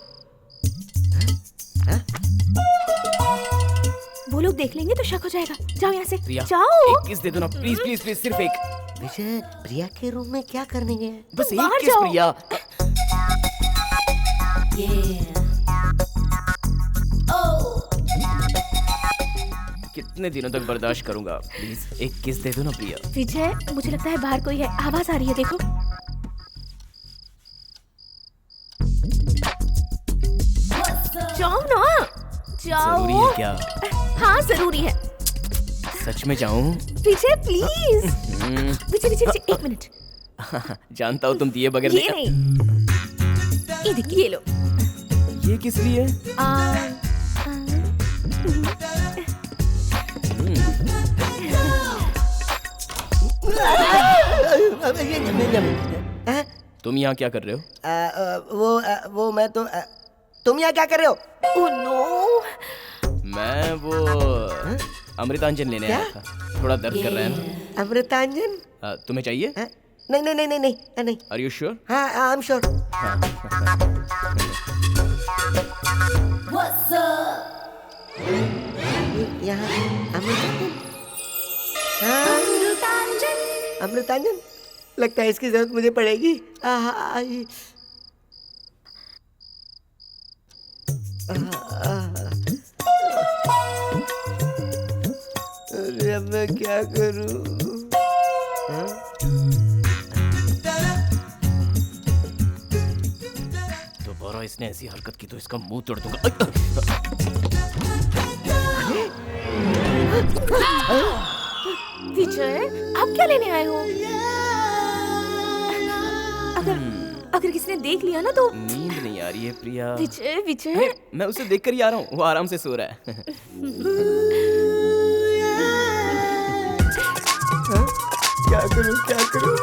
वो लोग देख लेंगे तो शक हो जाएगा। जाओ यहाँ से, प्रिया, जाओ। एक किस दे दो ना, प्लीज प्लीज प्लीज, सिर्फ एक। विजय, प्रिया के रूम में क्या करने गए? बस एक बाहर किस जाओ। प्रिया। कितने दिनों तक बर्दाश्त करूंगा? प्लीज एक किस दे दो ना प्रिया। विजय, मुझे लगता है बाहर कोई है, आवाज आ रही है, देखो। जाओ ना, जाओ। जरूरी है क्या? हाँ जरूरी है। सच में जाऊं? विजय प्लीज। विजय विजय विजय, एक मिनट। जानता हूँ तुम दिए बगैर ये नहीं, ये देखिए, ये लो। ये किस लिए? तुम यहाँ क्या कर रहे हो? वो मैं तो तुम यहाँ क्या कर रहे हो? Oh no. मैं वो अमृतांजन लेने आया था, थोड़ा दर्द कर रहा है ना। अमृतांजन? तुम्हें चाहिए? नहीं नहीं नहीं नहीं नहीं। Are you sure? हाँ आई एम श्योर। यहाँ अमृतांजन, लगता है इसकी जरूरत मुझे पड़ेगी। अरे अब मैं क्या करूं? दोबारा इसने ऐसी हरकत की तो इसका मुंह तोड़ दूंगा। विजय, आप क्या लेने आए हो? अगर किसी ने देख लिया ना तो। नींद नहीं आ रही है प्रिया। विजय विजय, मैं उसे देखकर ही आ रहा हूँ, वो आराम से सो रहा है। क्या करूं क्या करूं?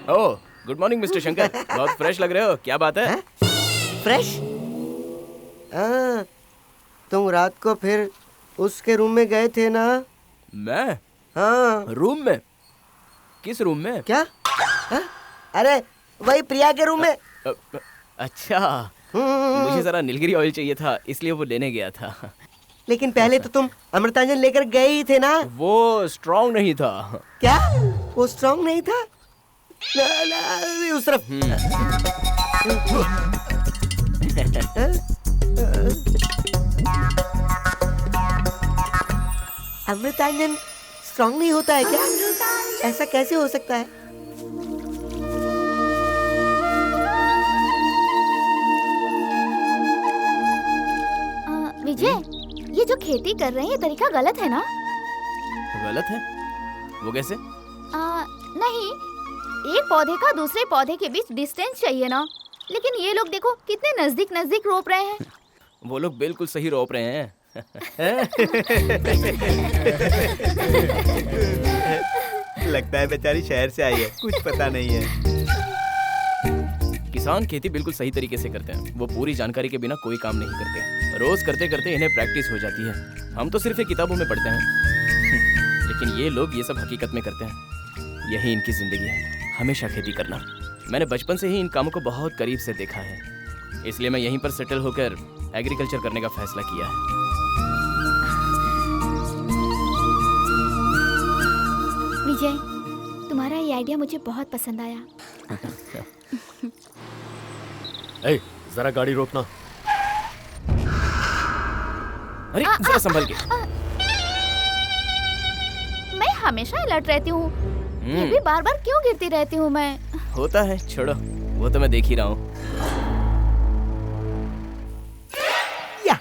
ओह, गुड मॉर्निंग मिस्टर शंकर, बहुत फ्रेश लग रहे हो, क्या बात है? फ्रेश? तुम रात को फिर उसके रूम में गए थे ना? मैं? हाँ। रूम में? किस रूम में? क्या? अरे वही प्रिया के रूम में। अच्छा, मुझे जरा नीलगिरी ऑयल चाहिए था, इसलिए वो लेने गया था। लेकिन पहले तो तुम अमृतांजन लेकर गए ही थे ना? वो स्ट्रॉन्ग नहीं था। क्या? वो स्ट्रॉन्ग नहीं था? ना, उस तरफ। अमृतांजन स्ट्रॉन्ग नहीं होता है क्या? ऐसा कैसे हो सकता है? विजय, ये जो खेती कर रहे हैं ये तरीका गलत है ना? गलत है? वो कैसे? नहीं, एक पौधे का दूसरे पौधे के बीच डिस्टेंस चाहिए ना। लेकिन ये लोग देखो कितने नजदीक नजदीक रोप रहे हैं। वो लोग बिल्कुल सही रोप रहे हैं। लगता है बेचारी शहर से आई है, कुछ पता नहीं है। किसान खेती बिल्कुल सही तरीके से करते हैं। वो पूरी जानकारी के बिना कोई काम नहीं करते। रोज करते करते इन्हें प्रैक्टिस हो जाती है। हम तो सिर्फ ये किताबों में पढ़ते हैं, लेकिन ये लोग ये सब हकीकत में करते हैं। यही इनकी जिंदगी है, हमेशा खेती करना। मैंने बचपन से ही इन कामों को बहुत करीब से देखा है, इसलिए मैं यहीं पर सेटल होकर एग्रीकल्चर करने का फैसला किया है। विजय, तुम्हारा ये आइडिया मुझे बहुत पसंद आया। ए, जरा गाड़ी रोकना। अरे जरा संभल के। मैं हमेशा अलर्ट रहती हूँ, फिर भी बार बार क्यों गिरती रहती हूँ मैं? होता है, छोड़ो, वो तो मैं देख ही रहा हूँ। या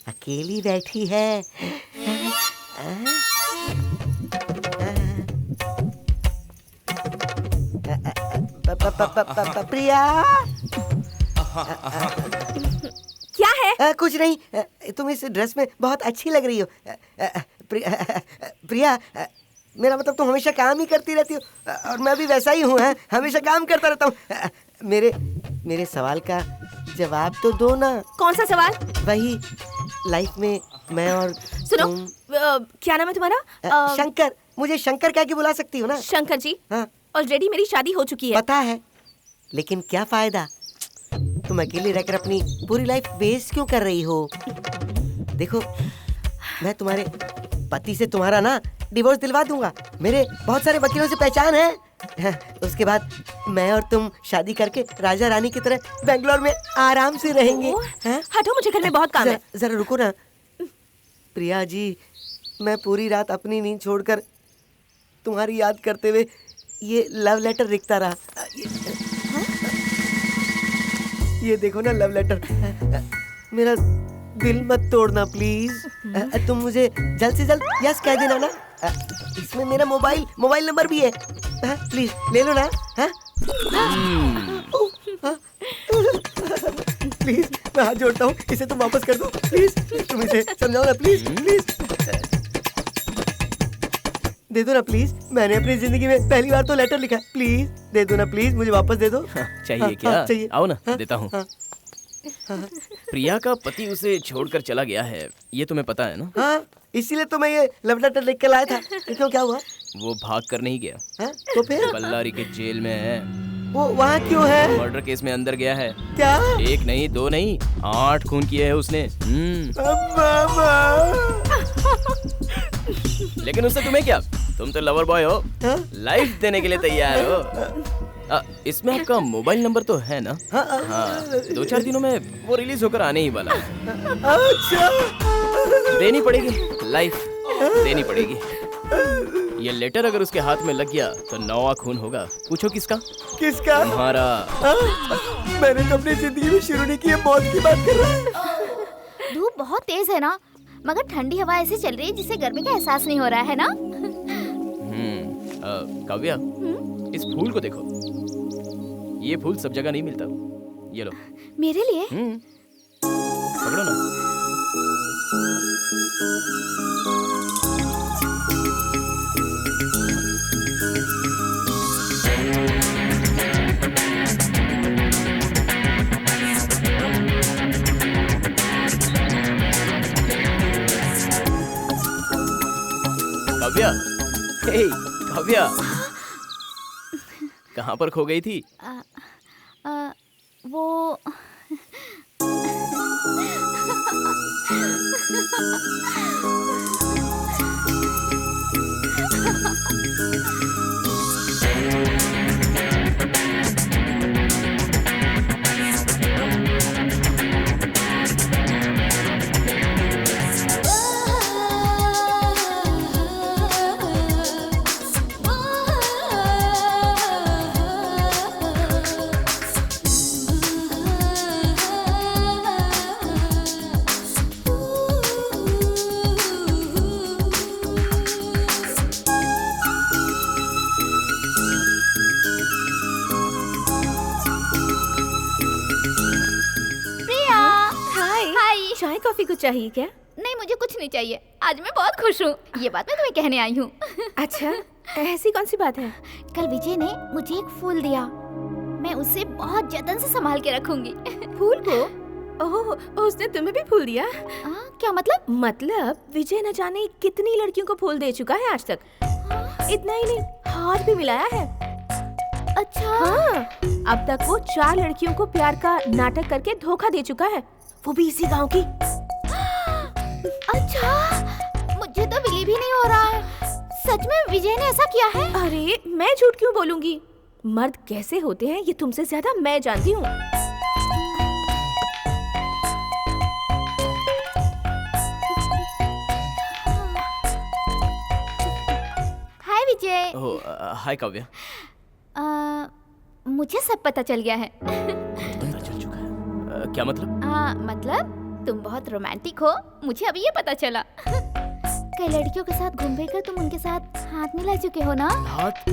अकेली बैठी है। प्रिया, क्या है? कुछ नहीं, तुम इस ड्रेस में बहुत अच्छी लग रही हो। प्रिया, मेरा मतलब तुम हमेशा काम ही करती रहती हो, और मैं भी वैसा ही हूँ, हमेशा काम करता रहता हूँ। मेरे सवाल का जवाब तो दो ना। कौन सा सवाल? वही, लाइफ में मैं और सुनो, क्या नाम है तुम्हारा? शंकर। मुझे शंकर कह के बुला सकती हो ना? शंकर जी, हाँ। ऑलरेडी मेरी शादी हो चुकी है। पता है, लेकिन क्या फायदा? तुम अकेले रहकर अपनी पूरी लाइफ वेस्ट क्यों कर रही हो? देखो, मैं तुम्हारे पति से तुम्हारा ना डिवोर्स दिलवा दूंगा। मेरे बहुत सारे वकीलों से पहचान है। उसके बाद मैं और तुम शादी करके राजा रानी की तरह बेंगलोर में आराम से रहेंगे। हटो, मुझे घर में बहुत काम है। जरा रुको ना। प्रिया जी, मैं पूरी रात अपनी नींद छोड़कर तुम्हारी याद करते हुए ये लव लेटर लिखता रहा। ये देखो ना लव लेटर। मेरा दिल मत तोड़ना प्लीज। तुम मुझे जल्द से जल्द यस कह देना ना। इसमें मेरा मोबाइल नंबर भी है। प्लीज ले लो ना। प्लीज, मैं हाथ जोड़ता हूँ, इसे तुम वापस कर दो प्लीज। तुम इसे समझाओ ना प्लीज। प्लीज दे दो ना प्लीज। मैंने अपनी जिंदगी में पहली बार तो लेटर लिखा है। प्लीज दे दो ना प्लीज, मुझे वापस दे दो। चाहिए क्या? चाहिए। आओ ना, देता हूँ। प्रिया का पति उसे छोड़कर चला गया है, ये तुम्हें पता है ना? हाँ, इसीलिए तो मैं ये लव लेटर लिख के लाया था। क्यों, क्या हुआ? वो भाग कर नहीं गया। तो फिर? बल्लारी के जेल में है। वो वहाँ क्यों है? मर्डर केस में अंदर गया है। क्या? 1 नहीं 2 नहीं 8 खून किए हैं उसने। लेकिन उससे तुम्हें क्या? तुम तो लवर बॉय हो, लाइफ देने के लिए तैयार हो। इसमें आपका मोबाइल नंबर तो है ना? हाँ, 2-4 दिनों में वो रिलीज होकर आने ही वाला है। अच्छा, देनी पड़ेगी, लाइफ देनी पड़ेगी। ये लेटर अगर उसके हाथ में लग गया तो 9वां खून होगा। पूछो किसका? किसका? तुम्हारा। मैंने तो अपनी जिंदगी में शुरू नहीं की, मौत की बात कर रहा है। धूप बहुत तेज है ना, मगर ठंडी हवा ऐसे चल रही है जिससे गर्मी का एहसास नहीं हो रहा है ना। काव्या, इस फूल को देखो। ये फूल सब जगह नहीं मिलता। ये लो। मेरे लिए? पकड़ो ना। काव्या, हे काव्या, कहाँ पर खो गई थी? वो चाय कॉफी कुछ चाहिए क्या? नहीं, मुझे कुछ नहीं चाहिए। आज मैं बहुत खुश हूँ। ये बात मैं तुम्हें कहने आई हूँ। अच्छा, ऐसी कौन सी बात है? कल विजय ने मुझे एक फूल दिया। मैं उसे बहुत जतन से संभाल के रखूंगी। फूल को? ओह, उसने तुम्हें भी फूल दिया? क्या मतलब? मतलब विजय न जाने कितनी लड़कियों को फूल दे चुका है आज तक। इतना ही नहीं, हाथ भी मिलाया है। अच्छा। हाँ, अब तक वो 4 लड़कियों को प्यार का नाटक करके धोखा दे चुका है, वो भी इसी गांव की। अच्छा, मुझे तो बिलीव ही नहीं हो रहा है। सच में विजय ने ऐसा किया है? अरे मैं झूठ क्यों बोलूंगी? मर्द कैसे होते हैं ये तुमसे ज्यादा मैं जानती हूँ। हाय विजय। हाय काव्या। मुझे सब पता चल गया है। पता चल चुका है? क्या मतलब? मतलब तुम बहुत रोमांटिक हो, मुझे अभी ये पता चला। कई लड़कियों के साथ घूम फिर कर तुम उनके साथ हाथ मिला चुके हो ना? हाथ?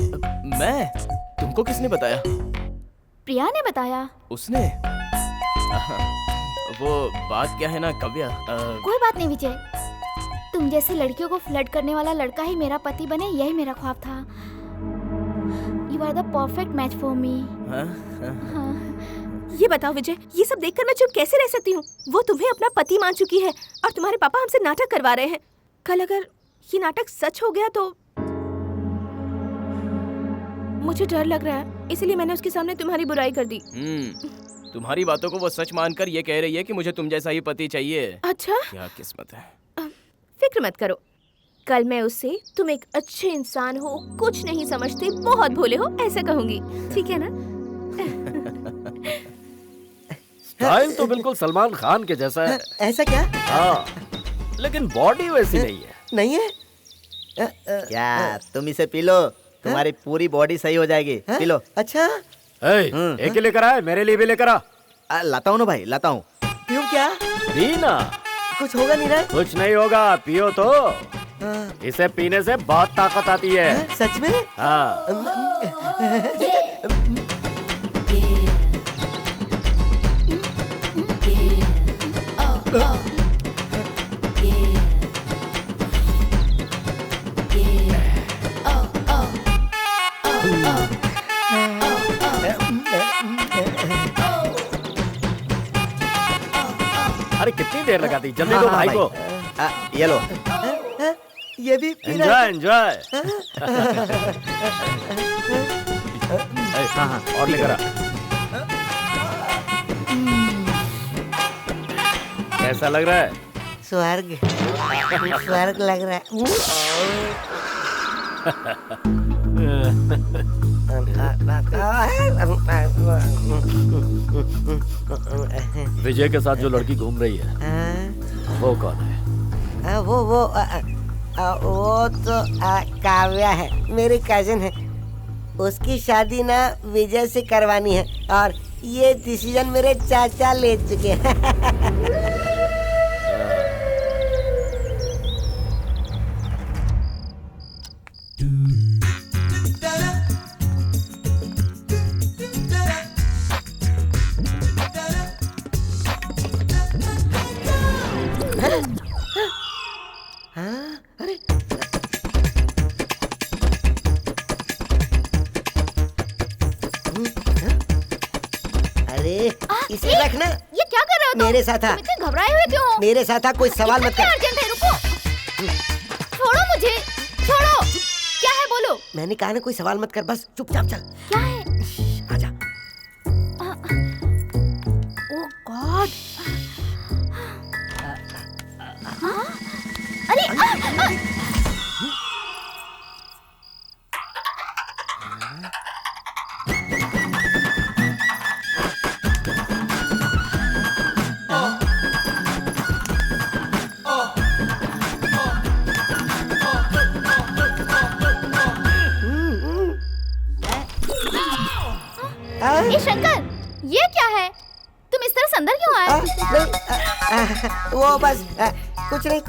मैं? तुमको किसने बताया? प्रिया ने बताया। उसने? वो बात क्या है ना काव्या, कोई बात नहीं विजय, तुम जैसे लड़कियों को फ्लर्ट करने वाला लड़का ही मेरा पति बने, यही मेरा ख्वाब था। You are the perfect match for me। ये बताओ विजय, ये सब देखकर मैं चुप कैसे रह सकती हूँ? वो तुम्हें अपना पति मान चुकी है और तुम्हारे पापा हमसे नाटक करवा रहे हैं। कल अगर ये नाटक सच हो गया तो मुझे डर लग रहा है, इसलिए मैंने उसके सामने तुम्हारी बुराई कर दी। तुम्हारी बातों को वो सच मानकर ये कह रही है कि मुझे तुम जैसा ही पति चाहिए। अच्छा, क्या किस्मत है। फिक्र मत करो, कल मैं उससे तुम एक अच्छे इंसान हो, कुछ नहीं समझते, बहुत भोले हो, ऐसा कहूंगी। ठीक है ना? स्टाइल तो बिल्कुल सलमान खान के जैसा है। ऐसा क्या? हाँ, लेकिन बॉडी वैसी नहीं है। नहीं है? क्या तुम इसे पी लो, तुम्हारी पूरी बॉडी सही हो जाएगी। P low. अच्छा, एक ही लेकर आए, मेरे लिए भी लेकर आ। लाता हूँ ना भाई, लाता हूँ। पीऊं क्या? पीना। कुछ होगा नहीं ना? कुछ नहीं होगा, पियो तो। इसे पीने से बहुत ताकत आती है। सच में? हाँ। अरे कितनी देर लगा दी, जल्दी दो भाई को। ये लो। ये भी एंजॉय एंजॉय। हाँ और लेकर आ। कैसा लग रहा है? स्वर्ग, स्वर्ग लग रहा है। विजय के साथ जो लड़की घूम रही है वो कौन है? वो तो काव्या है, मेरी कजिन है। उसकी शादी ना विजय से करवानी है और ये डिसीजन मेरे चाचा ले चुके हैं। इसे रखना। ये क्या कर रहे हो तुम? मेरे साथ आ। तुम इतने घबराए हुए क्यों? मेरे साथ आ, कोई सवाल मत कर। अर्जेंट है, रुको। छोड़ो मुझे, छोड़ो। क्या है बोलो? मैंने कहा ना कोई सवाल मत कर, बस चुपचाप चल। क्या है? आजा। ओह गॉड। अरे शंकर, ये क्या है? तुम इस तरह से अंदर क्यों आए? वो बस कुछ नहीं,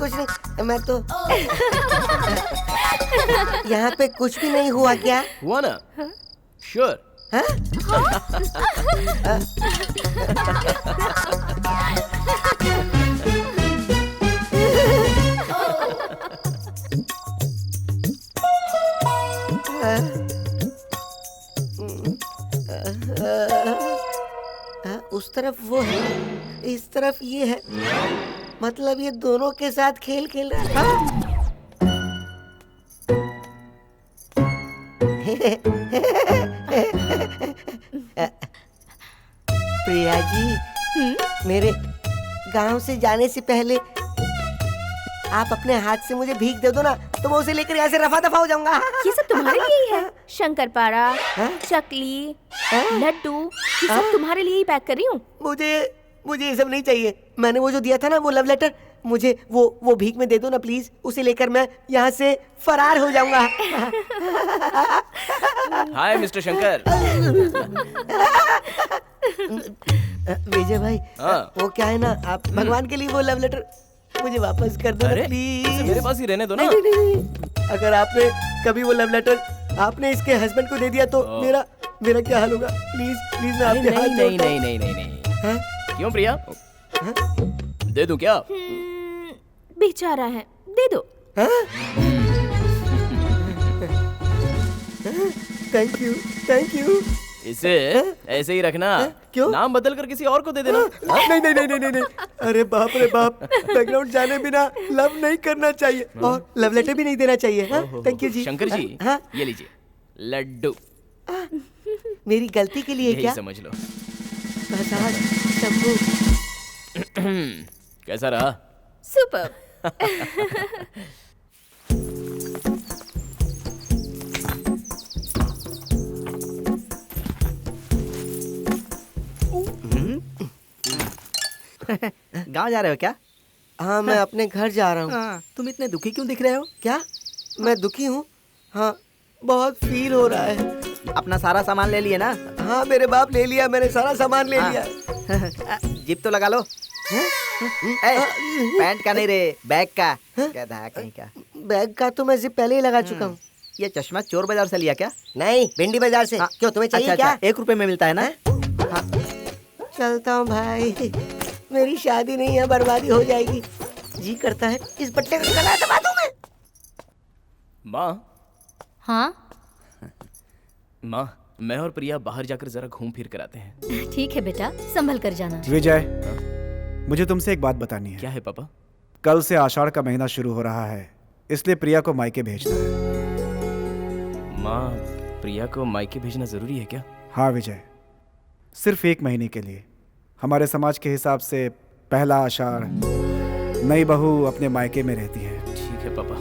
मैं तो यहाँ पे कुछ भी नहीं हुआ। क्या हुआ ना? श्योर। तरफ वो है, इस तरफ ये है, मतलब ये दोनों के साथ खेल खेल रहा है। प्रिया जी, मेरे गांव से जाने से पहले आप अपने हाथ से मुझे भीख दे दो ना, तो मैं उसे लेकर यहाँ से रफा दफा हो जाऊंगा। ये सब तुम्हारे लिए ही है। शंकरपारा, चकली, लड्डू, ये सब तुम्हारे लिए ही पैक कर रही हूँ। मुझे ये सब नहीं चाहिए। मैंने वो जो दिया था ना, वो लव लेटर, मुझे वो भीख में दे दो ना प्लीज। उसे लेकर मैं यहाँ से फरार हो जाऊंगा। हाय मिस्टर शंकर। विजय भाई, वो क्या है ना, आप भगवान के लिए वो लव लेटर मुझे वापस कर दो प्लीज। मेरे पास ही रहने दो ना। नहीं। अगर आपने कभी वो लव लेटर आपने इसके हस्बैंड को दे दिया तो मेरा क्या हाल होगा? प्लीज प्लीज मैं आपके हाथ जोड़ता हूं। नहीं। क्यों प्रिया? दे दूं क्या? बेचारा है, दे दो। Thank you. इसे ऐसे ही रखना। क्यों? नाम बदल कर किसी और को दे देना। नहीं। अरे बाप रे बाप, बैकग्राउंड जाने बिना लव नहीं करना चाहिए और लव लेटर भी नहीं देना चाहिए। थैंक यू जी। शंकर जी, ये लीजिए लड्डू। मेरी गलती के लिए क्या? समझ लो। कैसा रहा? सुपर। गांव जा रहे हो क्या? हाँ, मैं अपने घर जा रहा हूँ। तुम इतने दुखी क्यों दिख रहे हो? क्या मैं दुखी हूँ? हाँ, बहुत फील हो रहा है। अपना सारा सामान ले लिए ना? हाँ, मेरे बाप ले लिया, मैंने सारा सामान ले लिया। जिप तो लगा लो। पैंट का नहीं रे, बैग का। गधा कहीं का। बैग का तो मैं जिप पहले ही लगा चुका हूँ। ये चश्मा चोर बाजार से लिया क्या? नहीं, भिंडी बाजार से। क्यों, तुम्हें चाहिए क्या? 1 रुपए में मिलता है ना? चलता हूँ भाई, मेरी शादी नहीं है, बर्बादी हो जाएगी। जी करता है इस बट्टे को गला दबा दूं मैं। माँ। हाँ माँ, मैं और प्रिया बाहर जाकर जरा घूम फिर कर आते हैं। ठीक है बेटा, संभल कर जाना। विजय, मुझे तुमसे एक बात बतानी है। क्या है पापा? कल से आषाढ़ का महीना शुरू हो रहा है, इसलिए प्रिया को मायके भेजना है। माँ, प्रिया को मायके भेजना जरूरी है क्या? हाँ विजय, सिर्फ 1 महीने के लिए। हमारे समाज के हिसाब से पहला आषाढ़ नई बहू अपने मायके में रहती है। ठीक है पापा।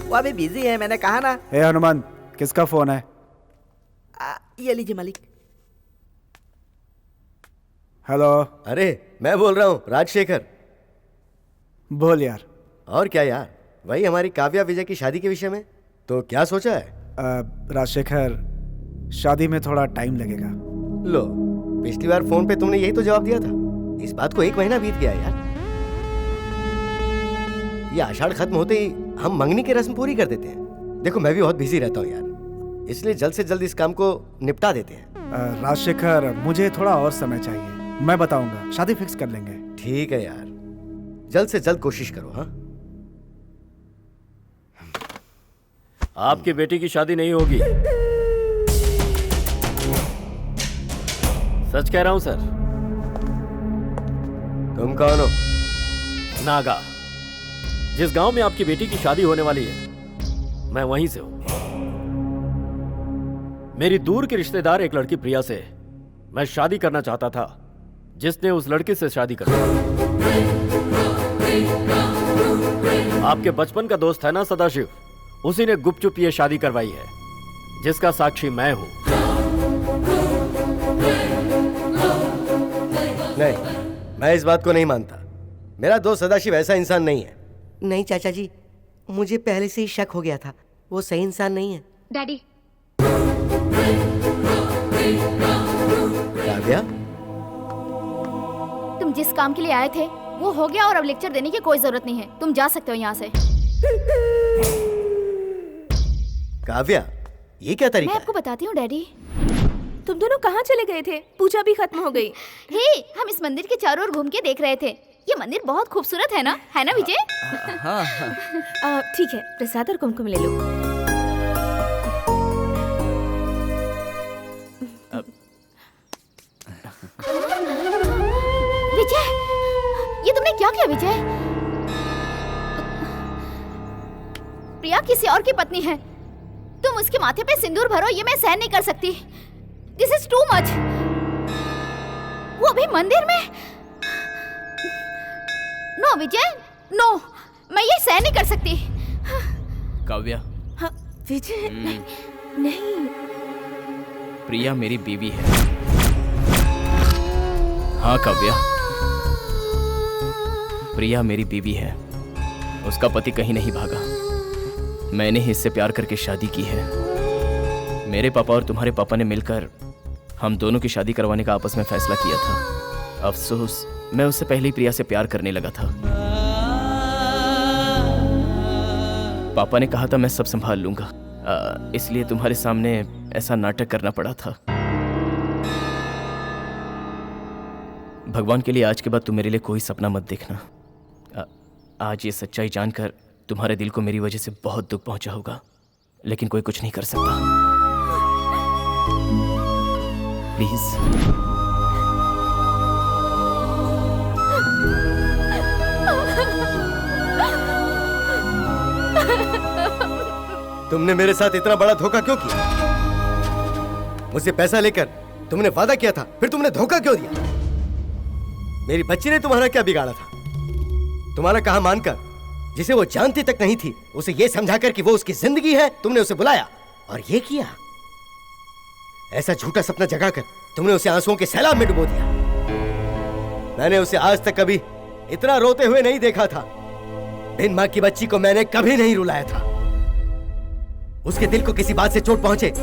वो अभी बिजी है, मैंने कहा ना। हे हनुमान, किसका फोन है? ये लीजिए मालिक। हेलो। अरे मैं बोल रहा हूँ, राजशेखर। बोल यार। और क्या यार, वही हमारी काव्या विजय की शादी के विषय में। तो क्या सोचा है? राजशेखर, शादी में थोड़ा टाइम लगेगा। लो, पिछली बार फोन पे तुमने यही तो जवाब दिया था। इस बात को 1 महीना बीत गया यार। ये आषाढ़ खत्म होते ही हम मंगनी की रस्म पूरी कर देते हैं। देखो, मैं भी बहुत बिजी रहता हूँ यार, इसलिए जल्द से जल्द इस काम को निपटा देते हैं। राजशेखर, मुझे थोड़ा और समय चाहिए, मैं बताऊंगा, शादी फिक्स कर लेंगे। ठीक है यार, जल्द से जल्द कोशिश करो। हाँ, आपकी बेटी की शादी नहीं होगी। सच कह रहा हूं सर। तुम कौन हो? नागा। जिस गांव में आपकी बेटी की शादी होने वाली है, मैं वहीं से हूं। मेरी दूर के रिश्तेदार एक लड़की प्रिया से मैं शादी करना चाहता था, जिसने उस लड़के से शादी कर ली। आपके बचपन का दोस्त है ना सदाशिव, उसी ने गुपचुप ये शादी करवाई है, जिसका साक्षी मैं हूं। नहीं, मैं इस बात को नहीं मानता। मेरा दोस्त सदाशिव ऐसा इंसान नहीं है। नहीं चाचा जी, मुझे पहले से ही शक हो गया था, वो सही इंसान नहीं है। डैडी, काव्या, तुम जिस काम के लिए आए थे वो हो गया और अब लेक्चर देने की कोई जरूरत नहीं है। तुम जा सकते हो यहाँ से। काव्या, ये क्या तरीका मैं आपको बताती हूँ डैडी। तुम दोनों कहाँ चले गए थे? पूजा भी खत्म हो गई। हे, हम इस मंदिर के चारों ओर घूम के देख रहे थे। ये मंदिर बहुत खूबसूरत है ना विजय? हाँ। ठीक है, प्रसाद और कुमकुम ले लो। क्या किया विजय? प्रिया किसी और की पत्नी है। तुम उसके माथे पे सिंदूर भरो, ये मैं सहन नहीं कर सकती। This is too much. वो भी मंदिर में? नो विजय, नो, मैं ये सहन नहीं कर सकती। काव्या, हाँ, विजय नहीं। प्रिया मेरी बीवी है। हाँ काव्या, प्रिया मेरी बीवी है। उसका पति कहीं नहीं भागा। मैंने ही इससे प्यार करके शादी की है। मेरे पापा और तुम्हारे पापा ने मिलकर हम दोनों की शादी करवाने का आपस में फैसला किया था। अफसोस मैं उससे पहले ही प्रिया से प्यार करने लगा था। पापा ने कहा था मैं सब संभाल लूंगा, इसलिए तुम्हारे सामने ऐसा नाटक करना पड़ा था। भगवान के लिए आज के बाद तुम मेरे लिए कोई सपना मत देखना। आज ये सच्चाई जानकर तुम्हारे दिल को मेरी वजह से बहुत दुख पहुंचा होगा, लेकिन कोई कुछ नहीं कर सकता। प्लीज। तुमने मेरे साथ इतना बड़ा धोखा क्यों किया? मुझसे पैसा लेकर तुमने वादा किया था, फिर तुमने धोखा क्यों दिया? मेरी बच्ची ने तुम्हारा क्या बिगाड़ा था? तुम्हारा कहा मानकर, जिसे वो जानती तक नहीं थी, उसे ये समझाकर कि वो उसकी जिंदगी है, तुमने उसे बुलाया और ये किया। ऐसा झूठा सपना जगाकर तुमने उसे आंसुओं के सैलाब में डुबो दिया। मैंने उसे आज तक कभी इतना रोते हुए नहीं देखा था। बिन मां की बच्ची को मैंने कभी नहीं रुलाया था। उसके दिल को किसी बात से चोट पहुंचे,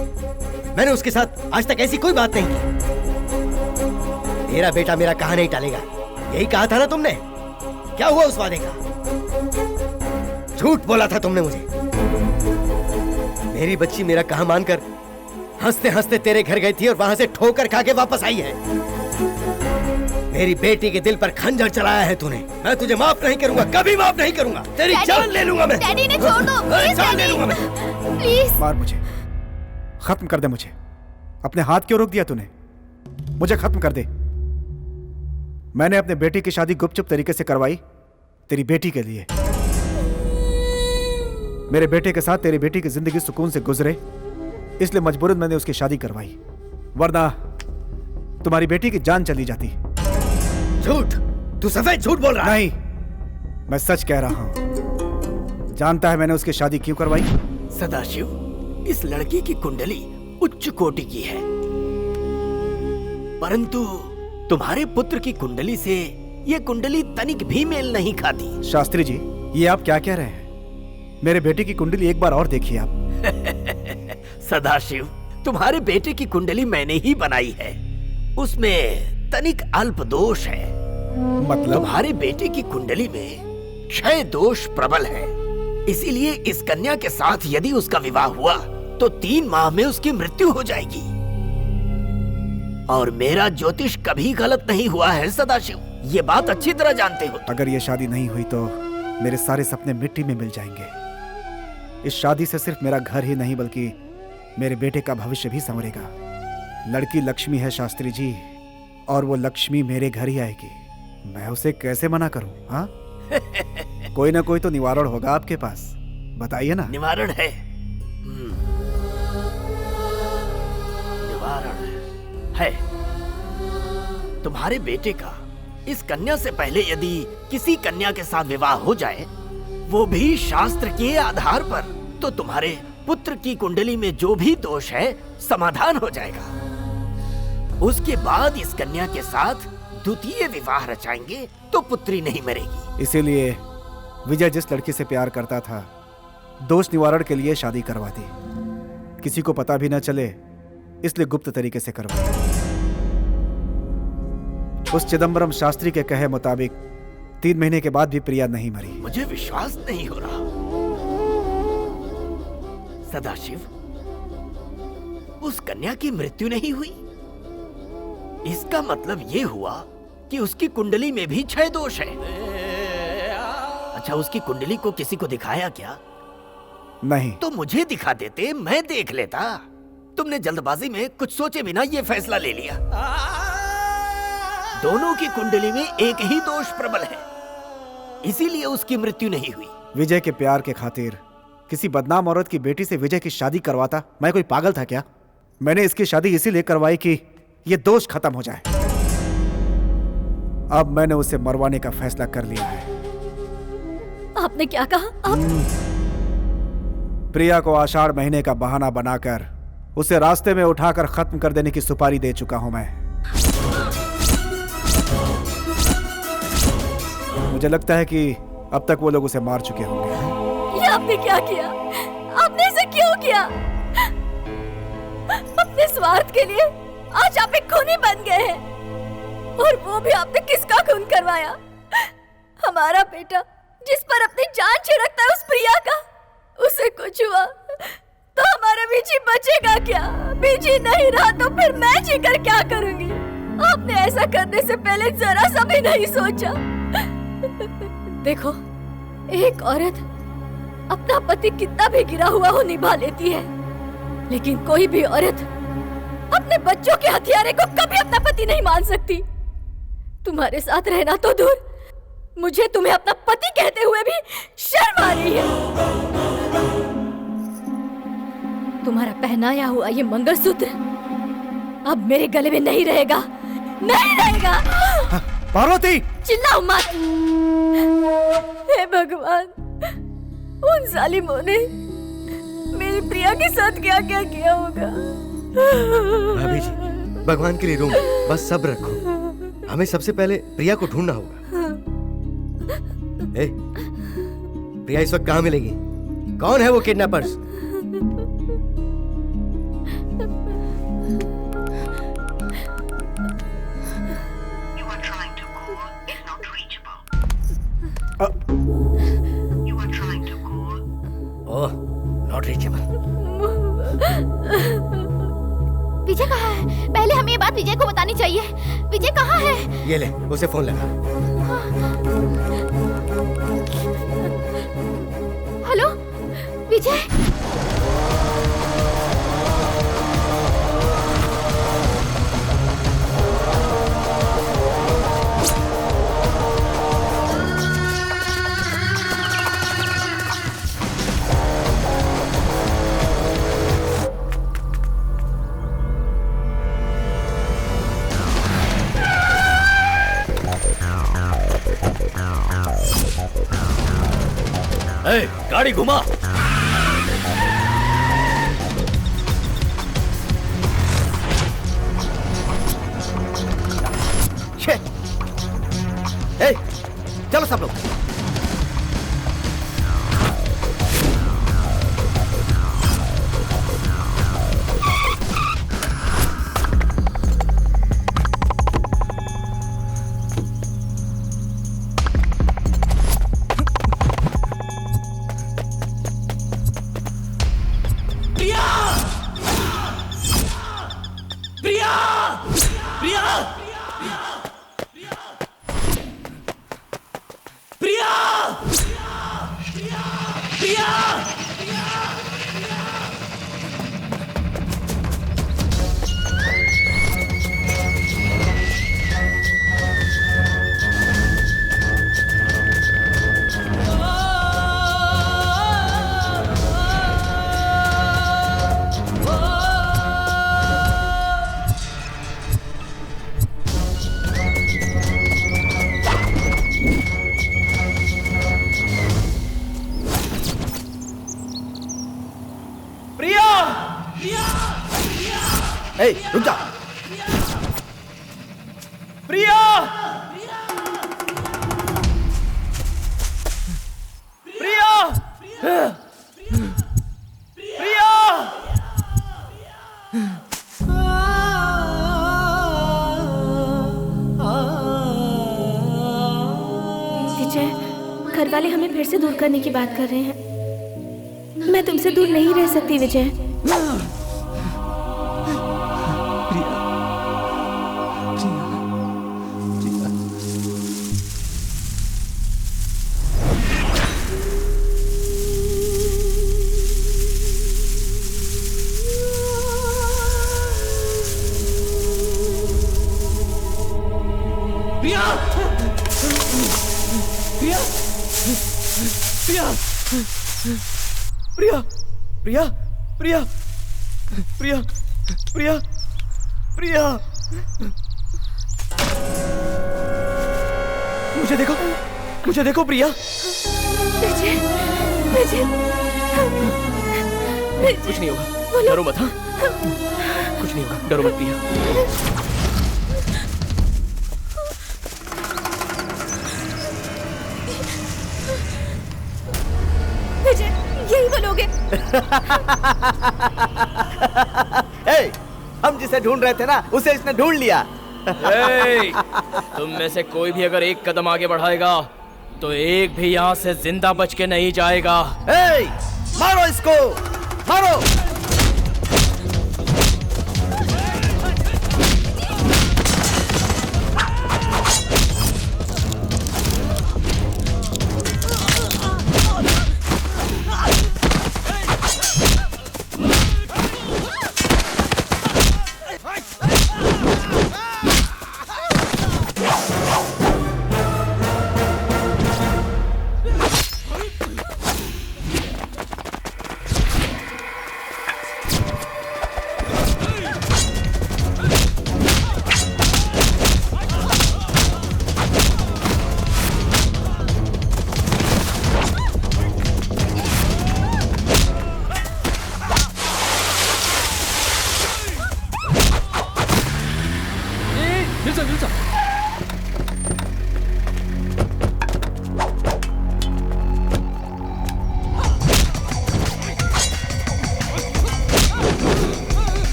मैंने उसके साथ आज तक ऐसी कोई बात नहीं की। तेरा बेटा मेरा कहा नहीं टालेगा, यही कहा था ना तुमने? क्या हुआ उस वादे का? झूठ बोला था तुमने मुझे। मेरी बच्ची मेरा कहा मानकर हंसते हंसते तेरे घर गई थी और वहां से ठोकर खा के वापस आई है। मेरी बेटी के दिल पर खंजर चलाया है तूने। मैं तुझे माफ नहीं करूंगा, कभी माफ नहीं करूंगा। तेरी जान ले लूंगा मैं। डैडी ने छोड़ दो, प्लीज जान ले लूंगा मैं। प्लीज। मार मुझे, खत्म कर दे मुझे। अपने हाथ क्यों रोक दिया तूने? मुझे खत्म कर दे। मैंने अपने बेटी की शादी गुपचुप तरीके से करवाई तेरी बेटी के लिए। मेरे बेटे के साथ तेरी बेटी की जिंदगी सुकून से गुजरे, इसलिए मजबूरन मैंने उसकी शादी करवाई, वरना तुम्हारी बेटी की जान चली जाती। झूठ, तू सफेद झूठ बोल रहा है। नहीं, मैं सच कह रहा हूं। जानता है मैंने उसकी शादी क्यों करवाई? सदाशिव, इस लड़की की कुंडली उच्च कोटि की है, परंतु तुम्हारे पुत्र की कुंडली से ये कुंडली तनिक भी मेल नहीं खाती। शास्त्री जी, ये आप क्या कह रहे हैं? मेरे बेटे की कुंडली एक बार और देखिए आप। सदाशिव, तुम्हारे बेटे की कुंडली मैंने ही बनाई है। उसमें तनिक अल्प दोष है। मतलब? तुम्हारे बेटे की कुंडली में क्षय दोष प्रबल है। इसीलिए इस कन्या के साथ यदि उसका विवाह हुआ तो 3 माह में उसकी मृत्यु हो जाएगी। और मेरा ज्योतिष कभी गलत नहीं हुआ है सदाशिव, ये बात अच्छी तरह जानते हो। अगर ये शादी नहीं हुई तो मेरे सारे सपने मिट्टी में मिल जाएंगे। इस शादी से सिर्फ मेरा घर ही नहीं बल्कि मेरे बेटे का भविष्य भी संवरेगा। लड़की लक्ष्मी है शास्त्री जी, और वो लक्ष्मी मेरे घर ही आएगी। मैं उसे कैसे मना करूं? हाँ? कोई ना कोई तो निवारण होगा आपके पास, बताइए ना। निवारण है, निवारण है। तुम्हारे बेटे का इस कन्या से पहले यदि किसी कन्या के साथ विवाह हो जाए, वो भी शास्त्र के आधार पर, तो तुम्हारे पुत्र की कुंडली में जो भी दोष है समाधान हो जाएगा। उसके बाद इस कन्या के साथ द्वितीय विवाह रचाएंगे तो पुत्री नहीं मरेगी। इसीलिए विजय जिस लड़की से प्यार करता था, दोष निवारण के लिए शादी करवा दी। किसी को पता भी न चले, इसलिए गुप्त तरीके से करवाई। उस चिदंबरम शास्त्री के कहे मुताबिक 3 महीने के बाद भी प्रिया नहीं मरी। मुझे विश्वास नहीं हो रहा सदाशिव, उस कन्या की मृत्यु नहीं हुई। इसका मतलब ये हुआ कि उसकी कुंडली में भी क्षय दोष है। अच्छा, उसकी कुंडली को किसी को दिखाया क्या? नहीं। तो मुझे दिखा देते, मैं देख लेता। तुमने जल्दबाजी में कुछ सोचे बिना ये फैसला ले लिया। दोनों की कुंडली में एक ही दोष प्रबल है, इसीलिए उसकी मृत्यु नहीं हुई। विजय के प्यार के खातिर किसी बदनाम औरत की बेटी से विजय की शादी करवाता मैं कोई पागल था क्या? मैंने इसकी शादी इसीलिए करवाई कि ये दोष खत्म हो जाए। अब मैंने उसे मरवाने का फैसला कर लिया है। आपने क्या कहा? आप प्रिया को आषाढ़ महीने का बहाना बनाकर उसे रास्ते में उठाकर खत्म कर देने की सुपारी दे चुका हूं मैं। मुझे लगता है कि अब तक वो लोग उसे मार चुके होंगे। ये आपने क्या किया? आपने इसे क्यों किया? अपने स्वार्थ के लिए आज आप एक खूनी बन गए हैं। और वो भी आपने किसका खून करवाया? हमारा बेटा जिस पर अपनी जान छिड़कता है उस प्रिया का, उसे कुछ हुआ तो हमारा बीजी बचेगा क्या? बीजी नहीं रहा तो फिर मैं जीकर क्या करूंगी? आपने ऐसा करने से पहले जरा सा भी नहीं सोचा। देखो, एक औरत अपना पति कितना भी गिरा हुआ हो निभा लेती है, लेकिन कोई भी औरत अपने बच्चों के हथियारे को कभी अपना पति नहीं मान सकती। तुम्हारे साथ रहना तो दूर, मुझे तुम्हें अपना पति कहते हुए भी शर्म आ रही है। तुम्हारा पहनाया हुआ ये मंगलसूत्र अब मेरे गले में नहीं रहेगा, नहीं रहेगा। पार्वती! चिल्लाओ मत। हे भगवान, उन जालिमों ने मेरी प्रिया के साथ क्या क्या किया होगा। भाभी जी, भगवान के लिए रो मत, बस सब्र रखो। हमें सबसे पहले प्रिया को ढूंढना होगा। ए, प्रिया इस वक्त कहाँ मिलेगी? कौन है वो kidnappers? Oh, not reachable. Vijay कहाँ है? पहले हमें ये बात विजय को बतानी चाहिए। विजय कहाँ है? ये ले, उसे फोन लगा। हेलो, विजय? ए, गाड़ी घुमा। ए, चलो सब लोग। ए, रुक जा। प्रिया! प्रिया! प्रिया! विजय, घर वाले हमें फिर से दूर करने की बात कर रहे हैं। मैं तुमसे दूर नहीं रह सकती विजय। प्रिया! प्रिया! प्रिया प्रिया प्रिया प्रिया प्रिया प्रिया प्रिया मुझे देखो प्रिया। विजय विजय कुछ नहीं होगा, डरो मत। हाँ कुछ नहीं होगा, डरो मत प्रिया। विजय यही वो लोग हैं। ए, हम जिसे ढूंढ रहे थे ना उसे इसने ढूंढ लिया। तुम में से कोई भी अगर एक कदम आगे बढ़ाएगा तो एक भी यहाँ से जिंदा बच के नहीं जाएगा। मारो इसको, मारो।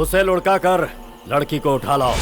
उसे लुढ़का कर लड़की को उठा लाओ।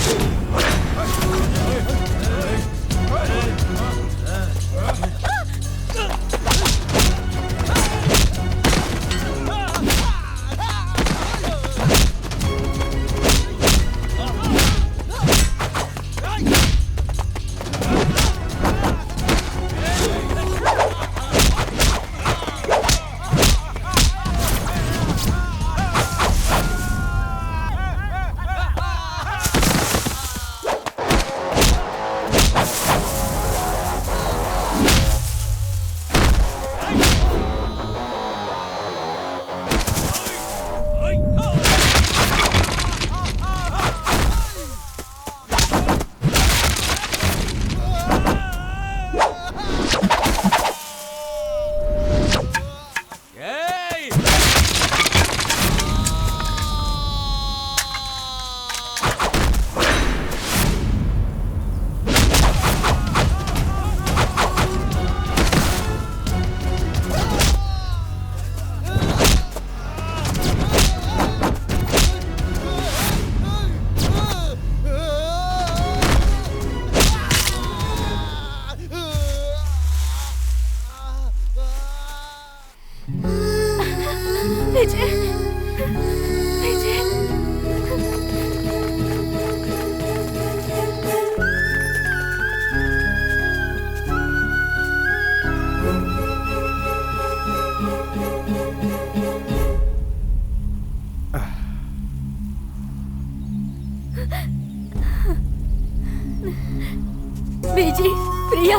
बीजी, प्रिया,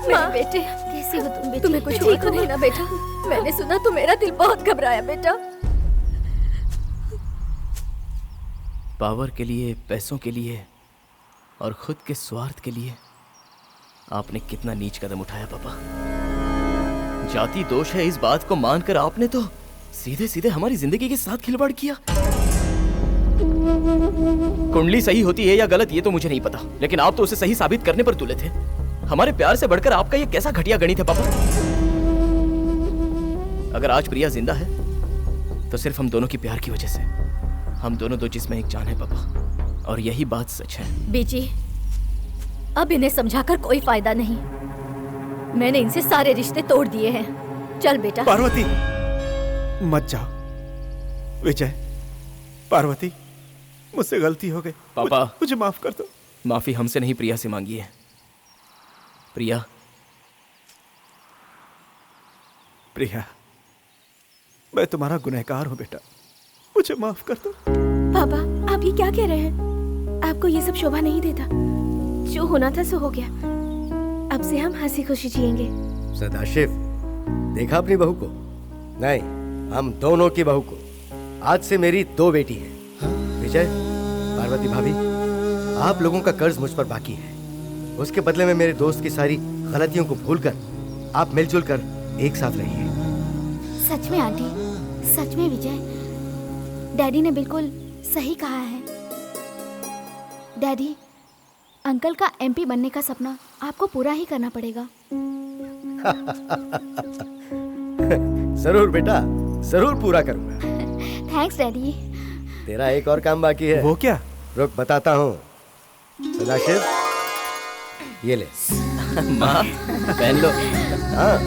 मेरे बेटे, कैसी हो तुम बेटी? तुम्हें कुछ हुआ तो नहीं ना बेटा? मैंने सुना तो मेरा दिल बहुत घबराया बेटा। पावर के लिए, पैसों के लिए और खुद के स्वार्थ के लिए आपने कितना नीच कदम उठाया पापा। जाति दोष है इस बात को मानकर आपने तो सीधे सीधे हमारी जिंदगी के साथ खिलवाड़ किया। कुंडली सही होती है या गलत ये तो मुझे नहीं पता, लेकिन आप तो उसे सही साबित करने पर तुले थे। हमारे प्यार से बढ़कर आपका ये कैसा घटिया गणित है पापा? अगर आज प्रिया जिंदा है तो सिर्फ हम दोनों की प्यार की वजह से। हम दोनों दो जिस्म एक जान है पापा, और यही बात सच है। बेटी, अब इन्हें समझाकर कोई फायदा नहीं। मैंने इनसे सारे रिश्ते तोड़ दिए हैं। चल बेटा। पार्वती, मत जाओ। विजय, पार्वती, मुझसे गलती हो गई। पापा, मुझे माफ कर दो। माफी हमसे नहीं, प्रिया से मांगी है। प्रिया, प्रिया, मैं तुम्हारा गुनहगार हूं बेटा, मुझे माफ कर दो। पापा, आप ये क्या कह रहे हैं? आपको ये सब शोभा नहीं देता। जो होना था सो हो गया। अब से हम हंसी खुशी जिएंगे। सदाशिव, देखा अपनी बहू को? नहीं, हम दोनों की बहू को। आज से मेरी 2 बेटी हैं। विजय, पार्वती भाभी, आप लोगों का कर्ज मुझ पर बाकी है। उसके बदले में मेरे दोस्त की सारी गलतियों को भूलकर आप मिलजुल कर एक साथ रहिए। सच में आंटी, सच में विजय, डैडी ने बिल्कुल सही कहा है। डैडी, अंकल का एमपी बनने का सपना आपको पूरा ही करना पड़ेगा। जरूर बेटा, जरूर पूरा करूंगा। Thanks daddy. तेरा एक और काम बाकी है। वो क्या? रुक, बताता हूँ। सदाशिव, ये ले। माँ, पहन लो। हाँ।